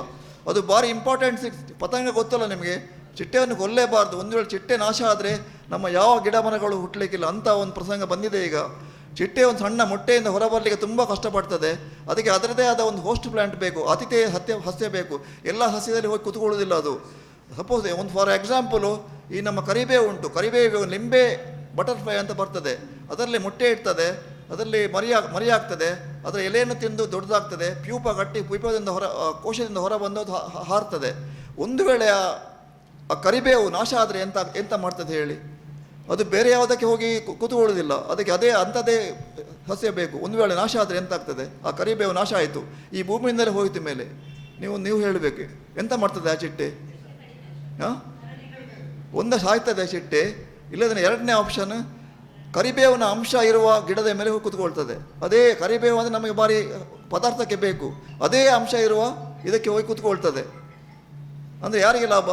ಅದು ಭಾರಿ ಇಂಪಾರ್ಟೆಂಟ್. ಪತಂಗ ಗೊತ್ತಲ್ಲ ನಿಮಗೆ. ಚಿಟ್ಟೆಯನ್ನು ಕೊಲ್ಲೇಬಾರ್ದು. ಒಂದು ವೇಳೆ ಚಿಟ್ಟೆ ನಾಶ ಆದರೆ ನಮ್ಮ ಯಾವ ಗಿಡ ಮರಗಳು ಹುಟ್ಟಲಿಕ್ಕಿಲ್ಲ ಅಂತ ಒಂದು ಪ್ರಸಂಗ ಬಂದಿದೆ ಈಗ. ಚಿಟ್ಟೆ ಒಂದು ಸಣ್ಣ ಮೊಟ್ಟೆಯಿಂದ ಹೊರಬರಲಿಕ್ಕೆ ತುಂಬ ಕಷ್ಟಪಡ್ತದೆ. ಅದಕ್ಕೆ ಅದರದೇ ಆದ ಒಂದು ಹೋಸ್ಟ್ ಪ್ಲ್ಯಾಂಟ್ ಬೇಕು, ಆತಿಥೇಯ ಸಸ್ಯ ಬೇಕು. ಎಲ್ಲ ಸಸ್ಯದಲ್ಲಿ ಹೋಗಿ ಕೂತ್ಕೊಳ್ಳೋದಿಲ್ಲ ಅದು. ಸಪೋಸ್ ಫಾರ್ ಎಕ್ಸಾಂಪಲು ಈ ನಮ್ಮ ಕರಿಬೇವು ಉಂಟು. ಕರಿಬೇವು ಲಿಂಬೆ ಬಟರ್ಫ್ಲೈ ಅಂತ ಬರ್ತದೆ. ಅದರಲ್ಲಿ ಮೊಟ್ಟೆ ಇಡ್ತದೆ, ಅದರಲ್ಲಿ ಮರಿ ಆಗ್ತದೆ. ಅದರ ಎಲೆಯನ್ನು ತಿಂದು ದೊಡ್ಡದಾಗ್ತದೆ. ಪ್ಯೂಪ ಕಟ್ಟಿ ಪ್ಯೂಪದಿಂದ ಕೋಶದಿಂದ ಹೊರ ಬಂದು ಅದು ಹಾರ್ತದೆ. ಒಂದು ವೇಳೆ ಆ ಕರಿಬೇವು ನಾಶ ಆದರೆ ಎಂತ ಮಾಡ್ತದೆ ಹೇಳಿ? ಅದು ಬೇರೆ ಯಾವುದಕ್ಕೆ ಹೋಗಿ ಕೂತ್ಕೊಳ್ಳೋದಿಲ್ಲ. ಅದಕ್ಕೆ ಅಂಥದ್ದೇ ಸಸ್ಯ ಬೇಕು. ಒಂದು ವೇಳೆ ನಾಶ ಆದರೆ ಎಂತಾಗ್ತದೆ? ಆ ಕರಿಬೇವು ನಾಶ ಆಯಿತು, ಈ ಭೂಮಿಯಿಂದಲೇ ಹೋಯಿತು ಮೇಲೆ. ನೀವು ಹೇಳಬೇಕು ಎಂತ ಮಾಡ್ತದೆ ಆ ಚಿಟ್ಟೆ? ಸಾಯ್ತದೆ ಆ ಚಿಟ್ಟೆ. ಇಲ್ಲದ್ರೆ 2ನೇ ಆಪ್ಷನ್, ಕರಿಬೇವಿನ ಅಂಶ ಇರುವ ಗಿಡದ ಮೇಲೆ ಹೋಗಿ ಕೂತ್ಕೊಳ್ತದೆ. ಅದೇ ಕರಿಬೇವು ಅಂದರೆ ನಮಗೆ ಭಾರಿ ಪದಾರ್ಥಕ್ಕೆ ಬೇಕು. ಅದೇ ಅಂಶ ಇರುವ ಇದಕ್ಕೆ ಹೋಗಿ ಕೂತ್ಕೊಳ್ತದೆ. ಅಂದರೆ ಯಾರಿಗೆ ಲಾಭ?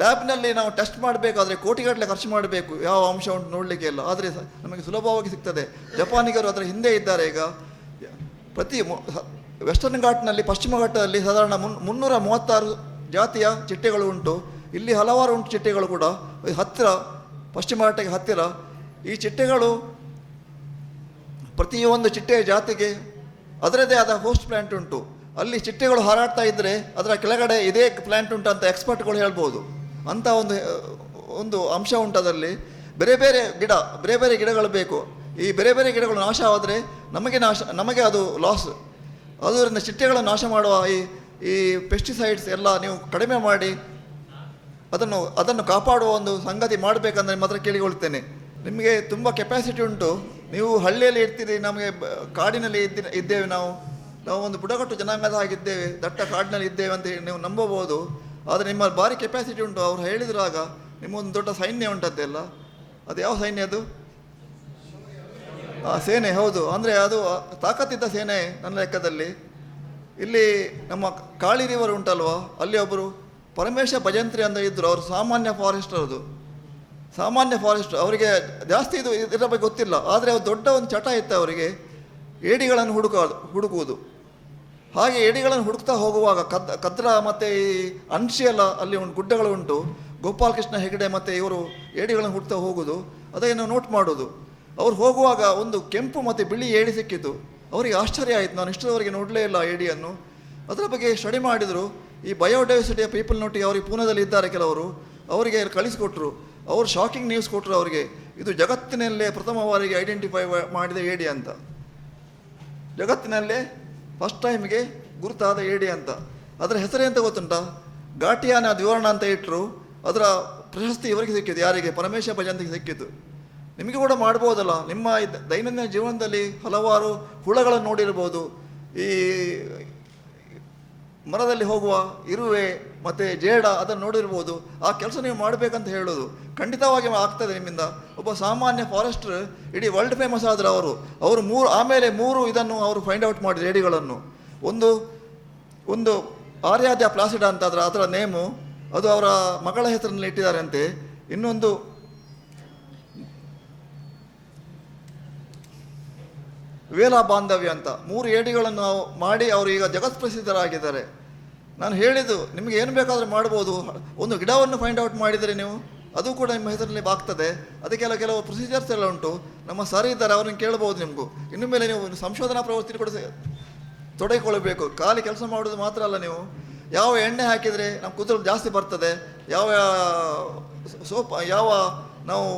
ಲ್ಯಾಬ್ನಲ್ಲಿ ನಾವು ಟೆಸ್ಟ್ ಮಾಡಬೇಕಾದ್ರೆ ಕೋಟಿಗಟ್ಟಲೆ ಖರ್ಚು ಮಾಡಬೇಕು, ಯಾವ ಅಂಶ ಉಂಟು ನೋಡಲಿಕ್ಕೆ ಎಲ್ಲ. ಆದರೆ ನಮಗೆ ಸುಲಭವಾಗಿ ಸಿಗ್ತದೆ. ಜಪಾನಿಗರು ಅದರ ಹಿಂದೆ ಇದ್ದಾರೆ. ಈಗ ಪ್ರತಿ ವೆಸ್ಟರ್ನ್ ಘಾಟ್ನಲ್ಲಿ, ಪಶ್ಚಿಮ ಘಟ್ಟದಲ್ಲಿ ಸಾಧಾರಣ 336 ಜಾತಿಯ ಚಿಟ್ಟೆಗಳು ಉಂಟು. ಇಲ್ಲಿ ಹಲವಾರು ಉಂಟು ಚಿಟ್ಟೆಗಳು ಕೂಡ. ಹತ್ತಿರ ಪಶ್ಚಿಮ ಘಟ್ಟಕ್ಕೆ ಹತ್ತಿರ ಈ ಚಿಟ್ಟೆಗಳು, ಪ್ರತಿಯೊಂದು ಚಿಟ್ಟೆಯ ಜಾತಿಗೆ ಅದರದೇ ಆದ ಹೋಸ್ಟ್ ಪ್ಲ್ಯಾಂಟ್ ಉಂಟು. ಅಲ್ಲಿ ಚಿಟ್ಟೆಗಳು ಹಾರಾಡ್ತಾ ಇದ್ದರೆ ಅದರ ಕೆಳಗಡೆ ಇದೇ ಪ್ಲ್ಯಾಂಟ್ ಉಂಟು ಅಂತ ಎಕ್ಸ್ಪರ್ಟ್ಗಳು ಹೇಳ್ಬೋದು. ಅಂಥ ಒಂದು ಅಂಶ ಉಂಟು ಅದರಲ್ಲಿ. ಬೇರೆ ಬೇರೆ ಗಿಡಗಳು ಬೇಕು. ಈ ಬೇರೆ ಬೇರೆ ಗಿಡಗಳು ನಾಶ ಆದರೆ ನಮಗೆ ಅದು ಲಾಸ್. ಅದರಿಂದ ಚಿಟ್ಟೆಗಳನ್ನು ನಾಶ ಮಾಡುವ ಈ ಪೆಸ್ಟಿಸೈಡ್ಸ್ ಎಲ್ಲ ನೀವು ಕಡಿಮೆ ಮಾಡಿ ಅದನ್ನು ಕಾಪಾಡುವ ಒಂದು ಸಂಗತಿ ಮಾಡಬೇಕಂದ್ರೆ ನಿಮ್ಮ ಹತ್ರ ಕೇಳಿಕೊಳ್ತೇನೆ. ನಿಮಗೆ ತುಂಬ ಕೆಪಾಸಿಟಿ ಉಂಟು. ನೀವು ಹಳ್ಳಿಯಲ್ಲಿ ಇರ್ತೀರಿ, ನಮಗೆ ಕಾಡಿನಲ್ಲಿ ಇದ್ದೇವೆ. ನಾವು ಒಂದು ಬುಡಕಟ್ಟು ಜನಾಂಗದ ಹಾಗಿದ್ದೇವೆ, ದಟ್ಟ ಕಾಡಿನಲ್ಲಿ ಇದ್ದೇವೆ ಅಂತ ನೀವು ನಂಬಬಹುದು. ಆದರೆ ನಿಮ್ಮ ಭಾರಿ ಕೆಪಾಸಿಟಿ ಉಂಟು. ಅವ್ರು ಹೇಳಿದ್ರಾಗ ನಿಮ್ಮೊಂದು ದೊಡ್ಡ ಸೈನ್ಯ ಉಂಟದ್ದೆಲ್ಲ. ಅದು ಯಾವ ಸೈನ್ಯ ಅದು? ಸೇನೆ. ಹೌದು, ಅಂದರೆ ಅದು ತಾಕತ್ತಿದ್ದ ಸೇನೆ ನನ್ನ ಲೆಕ್ಕದಲ್ಲಿ. ಇಲ್ಲಿ ನಮ್ಮ ಕಾಳಿ ರಿವರ್ ಉಂಟಲ್ವ, ಅಲ್ಲಿ ಒಬ್ಬರು ಪರಮೇಶ ಭಜಂತ್ರಿ ಅಂತ ಇದ್ದರು. ಅವರು ಸಾಮಾನ್ಯ ಫಾರೆಸ್ಟ್. ಅವರಿಗೆ ಜಾಸ್ತಿ ಇದರ ಬಗ್ಗೆ ಗೊತ್ತಿಲ್ಲ. ಆದರೆ ಅವ್ರು ದೊಡ್ಡ ಒಂದು ಚಟ ಇತ್ತು ಅವರಿಗೆ, ಏಡಿಗಳನ್ನು ಹುಡುಕುವುದು. ಹಾಗೆ ಏಡಿಗಳನ್ನು ಹುಡುಕ್ತಾ ಹೋಗುವಾಗ ಕದ್ರ ಮತ್ತು ಈ ಅನ್ಶಿ ಎಲ್ಲ ಅಲ್ಲಿ ಒಂದು ಗುಡ್ಡಗಳು ಉಂಟು. ಗೋಪಾಲಕೃಷ್ಣ ಹೆಗಡೆ ಮತ್ತು ಇವರು ಏಡಿಗಳನ್ನು ಹುಡುಕ್ತಾ ಹೋಗೋದು, ಅದನ್ನು ನೋಟ್ ಮಾಡೋದು. ಅವ್ರು ಹೋಗುವಾಗ ಒಂದು ಕೆಂಪು ಮತ್ತು ಬಿಳಿ ಏಡಿ ಸಿಕ್ಕಿತು. ಅವರಿಗೆ ಆಶ್ಚರ್ಯ ಆಯಿತು, ನಾನು ಇಷ್ಟರವರೆಗೆ ನೋಡಲೇ ಇಲ್ಲ ಏಡಿಯನ್ನು. ಅದರ ಬಗ್ಗೆ ಸ್ಟಡಿ ಮಾಡಿದರು. ಈ ಬಯೋಡೈವರ್ಸಿಟಿಯ ಪೀಪಲ್ನೊಟ್ಟಿಗೆ ಅವರಿಗೆ ಪೂನಾದಲ್ಲಿ ಇದ್ದಾರೆ ಕೆಲವರು, ಅವರಿಗೆ ಕಳಿಸಿಕೊಟ್ರು. ಅವರು ಶಾಕಿಂಗ್ ನ್ಯೂಸ್ ಕೊಟ್ಟರು ಅವರಿಗೆ, ಇದು ಜಗತ್ತಿನಲ್ಲೇ ಪ್ರಥಮ ಬಾರಿಗೆ ಐಡೆಂಟಿಫೈ ಮಾಡಿದ ಏಡಿ ಅಂತ, ಜಗತ್ತಿನಲ್ಲೇ ಫಸ್ಟ್ ಟೈಮ್ಗೆ ಗುರುತಾದ ಏಡಿ ಅಂತ. ಅದರ ಹೆಸರೇ ಅಂತ ಗೊತ್ತುಂಟ? ಘಾಟಿಯಾನ ದ್ವಿವರ್ಣ ಅಂತ ಇಟ್ಟರು. ಅದರ ಪ್ರಶಸ್ತಿ ಇವರಿಗೆ ಸಿಕ್ಕಿತು, ಯಾರಿಗೆ? ಪರಮೇಶ ಭಜಂತಿಗೆ ಸಿಕ್ಕಿತು. ನಿಮಗೆ ಕೂಡ ಮಾಡ್ಬೋದಲ್ಲ, ನಿಮ್ಮ ದೈನಂದಿನ ಜೀವನದಲ್ಲಿ ಹಲವಾರು ಹುಳಗಳನ್ನು ನೋಡಿರ್ಬೋದು. ಈ ಮರದಲ್ಲಿ ಹೋಗುವ ಇರುವೆ ಮತ್ತು ಜೇಡ ಅದನ್ನು ನೋಡಿರ್ಬೋದು. ಆ ಕೆಲಸ ನೀವು ಮಾಡಬೇಕಂತ ಹೇಳೋದು ಖಂಡಿತವಾಗಿ ಆಗ್ತದೆ ನಿಮ್ಮಿಂದ. ಒಬ್ಬ ಸಾಮಾನ್ಯ ಫಾರೆಸ್ಟರ್ ಇಡೀ ವರ್ಲ್ಡ್ ಫೇಮಸ್ ಆದರು ಅವರು ಆಮೇಲೆ ಮೂರು ಇದನ್ನು ಅವರು ಫೈಂಡ್ ಔಟ್ ಮಾಡಿದ್ರು ಏಡಿಗಳನ್ನು. ಒಂದು ಆರ್ಯಾದ್ಯ ಪ್ಲಾಸಿಡಾ ಅಂತ ಅದರ ನೇಮು, ಅದು ಅವರ ಮಗಳ ಹೆಸರಿನಲ್ಲಿ ಇಟ್ಟಿದ್ದಾರೆ ಅಂತೆ. ಇನ್ನೊಂದು ವೇಲಾ ಬಾಂಧವ್ಯ ಅಂತ, 3 ಏಡಿಗಳನ್ನು ಮಾಡಿ ಅವರು ಈಗ ಜಗತ್ ಪ್ರಸಿದ್ಧರಾಗಿದ್ದಾರೆ. ನಾನು ಹೇಳಿದ್ದು ನಿಮಗೆ ಏನು ಬೇಕಾದರೂ ಮಾಡ್ಬೋದು. ಒಂದು ಗಿಡವನ್ನು ಫೈಂಡ್ ಔಟ್ ಮಾಡಿದರೆ ನೀವು, ಅದು ಕೂಡ ನಿಮ್ಮ ಹೆಸರಲ್ಲಿ ಆಗ್ತದೆ. ಅದಕ್ಕೆಲ್ಲ ಕೆಲವು ಪ್ರೊಸೀಜರ್ಸ್ ಎಲ್ಲ ಉಂಟು. ನಮ್ಮ ಸರ್ ಇದ್ದಾರೆ, ಅವ್ರನ್ನ ಕೇಳ್ಬೋದು ನಿಮಗೂ. ಇನ್ನು ಮೇಲೆ ನೀವು ಸಂಶೋಧನಾ ಪ್ರವೃತ್ತಿ ಕೂಡ ತೊಡಗಿಕೊಳ್ಳಬೇಕು. ಖಾಲಿ ಕೆಲಸ ಮಾಡೋದು ಮಾತ್ರ ಅಲ್ಲ. ನೀವು ಯಾವ ಎಣ್ಣೆ ಹಾಕಿದರೆ ನಮ್ಮ ಕೂದಲು ಜಾಸ್ತಿ ಬರ್ತದೆ, ಯಾವ ನಾವು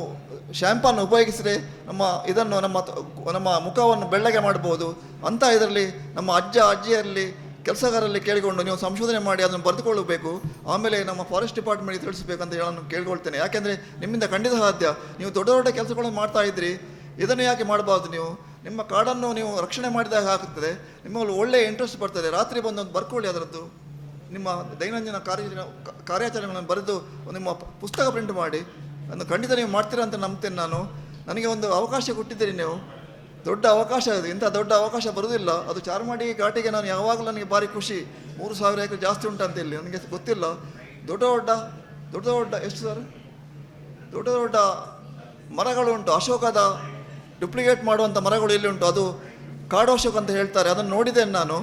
ಶ್ಯಾಂಪನ್ನು ಉಪಯೋಗಿಸಿದರೆ ನಮ್ಮ ಮುಖವನ್ನು ಬೆಳ್ಳಗೆ ಮಾಡ್ಬೋದು ಅಂತ ಇದರಲ್ಲಿ ನಮ್ಮ ಅಜ್ಜಿಯರಲ್ಲಿ ಕೆಲಸಗಾರರಲ್ಲಿ ಕೇಳಿಕೊಂಡು ನೀವು ಸಂಶೋಧನೆ ಮಾಡಿ ಅದನ್ನು ಬರೆದುಕೊಳ್ಳಬೇಕು. ಆಮೇಲೆ ನಮ್ಮ ಫಾರೆಸ್ಟ್ ಡಿಪಾರ್ಟ್ಮೆಂಟ್ಗೆ ತಿಳಿಸ್ಬೇಕಂತ ಹೇಳೋಣ ಕೇಳ್ಕೊಳ್ತೇನೆ. ಯಾಕೆಂದರೆ ನಿಮ್ಮಿಂದ ಖಂಡಿತ ಸಾಧ್ಯ. ನೀವು ದೊಡ್ಡ ದೊಡ್ಡ ಕೆಲಸಗಳನ್ನು ಮಾಡ್ತಾ ಇದ್ರಿ, ಇದನ್ನು ಯಾಕೆ ಮಾಡಬಾರ್ದು? ನಿಮ್ಮ ಕಾಡನ್ನು ನೀವು ರಕ್ಷಣೆ ಮಾಡಿದಾಗ ಆಗ್ತದೆ, ನಿಮ್ಮಲ್ಲಿ ಒಳ್ಳೆಯ ಇಂಟ್ರೆಸ್ಟ್ ಬರ್ತದೆ. ರಾತ್ರಿ ಬಂದೊಂದು ಬರ್ಕೊಳ್ಳಿ, ಅದರದ್ದು ನಿಮ್ಮ ದೈನಂದಿನ ಕಾರ್ಯಾಚರಣೆಗಳನ್ನು ಬರೆದು ನಿಮ್ಮ ಪುಸ್ತಕ ಪ್ರಿಂಟ್ ಮಾಡಿ, ಅದನ್ನು ಖಂಡಿತ ನೀವು ಮಾಡ್ತೀರಾ ಅಂತ ನಂಬ್ತೇನೆ ನಾನು. ನನಗೆ ಒಂದು ಅವಕಾಶ ಕೊಟ್ಟಿದ್ದೀರಿ ನೀವು, ದೊಡ್ಡ ಅವಕಾಶ ಅದು. ಇಂಥ ದೊಡ್ಡ ಅವಕಾಶ ಬರುವುದಿಲ್ಲ. ಅದು ಚಾರ್ಮಾಡಿ ಘಾಟಿಗೆ ನಾನು ಯಾವಾಗಲೂ ನನಗೆ ಭಾರಿ ಖುಷಿ. 3000 ಎಕರೆ ಜಾಸ್ತಿ ಉಂಟಂತ ಇಲ್ಲಿ, ನನಗೆ ಗೊತ್ತಿಲ್ಲ. ದೊಡ್ಡ ದೊಡ್ಡ ಎಷ್ಟು ಸರ್, ದೊಡ್ಡ ದೊಡ್ಡ ಮರಗಳು ಉಂಟು. ಅಶೋಕದ ಡುಪ್ಲಿಕೇಟ್ ಮಾಡುವಂಥ ಮರಗಳು ಇಲ್ಲಿ ಉಂಟು. ಅದು ಕಾಡು ಅಶೋಕ ಅಂತ ಹೇಳ್ತಾರೆ. ಅದನ್ನು ನೋಡಿದ್ದೇನೆ ನಾನು.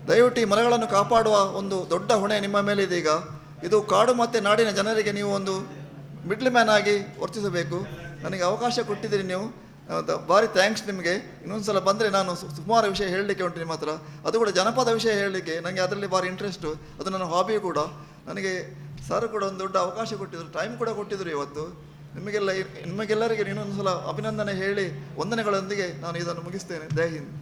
ದಯವಿಟ್ಟು ಈ ಮರಗಳನ್ನು ಕಾಪಾಡುವ ಒಂದು ದೊಡ್ಡ ಹೊಣೆ ನಿಮ್ಮ ಮೇಲೆ ಇದೆ. ಈಗ ಇದು ಕಾಡು ಮತ್ತು ನಾಡಿನ ಜನರಿಗೆ ನೀವು ಒಂದು ಮಿಡ್ಲ್ ಮ್ಯಾನ್ ಆಗಿ ವರ್ತಿಸಬೇಕು. ನನಗೆ ಅವಕಾಶ ಕೊಟ್ಟಿದ್ದೀರಿ ನೀವು, ಭಾರಿ ಥ್ಯಾಂಕ್ಸ್ ನಿಮಗೆ. ಇನ್ನೊಂದು ಸಲ ಬಂದರೆ ನಾನು ಸುಮಾರು ವಿಷಯ ಹೇಳಲಿಕ್ಕೆ ಉಂಟು ನಿಮ್ಮ ಹತ್ರ. ಅದು ಕೂಡ ಜನಪದ ವಿಷಯ ಹೇಳಲಿಕ್ಕೆ ನನಗೆ ಅದರಲ್ಲಿ ಭಾರಿ ಇಂಟ್ರೆಸ್ಟು. ಅದು ನನ್ನ ಹಾಬಿ ಕೂಡ. ನನಗೆ ಸರ್ ಕೂಡ ಒಂದು ದೊಡ್ಡ ಅವಕಾಶ ಕೊಟ್ಟಿದ್ದರು, ಟೈಮ್ ಕೂಡ ಕೊಟ್ಟಿದ್ದರು ಇವತ್ತು. ನಿಮಗೆಲ್ಲರಿಗೆ ಇನ್ನೊಂದು ಸಲ ಅಭಿನಂದನೆ ಹೇಳಿ ವಂದನೆಗಳೊಂದಿಗೆ ನಾನು ಇದನ್ನು ಮುಗಿಸ್ತೇನೆ. ಜೈ ಹಿಂದ್.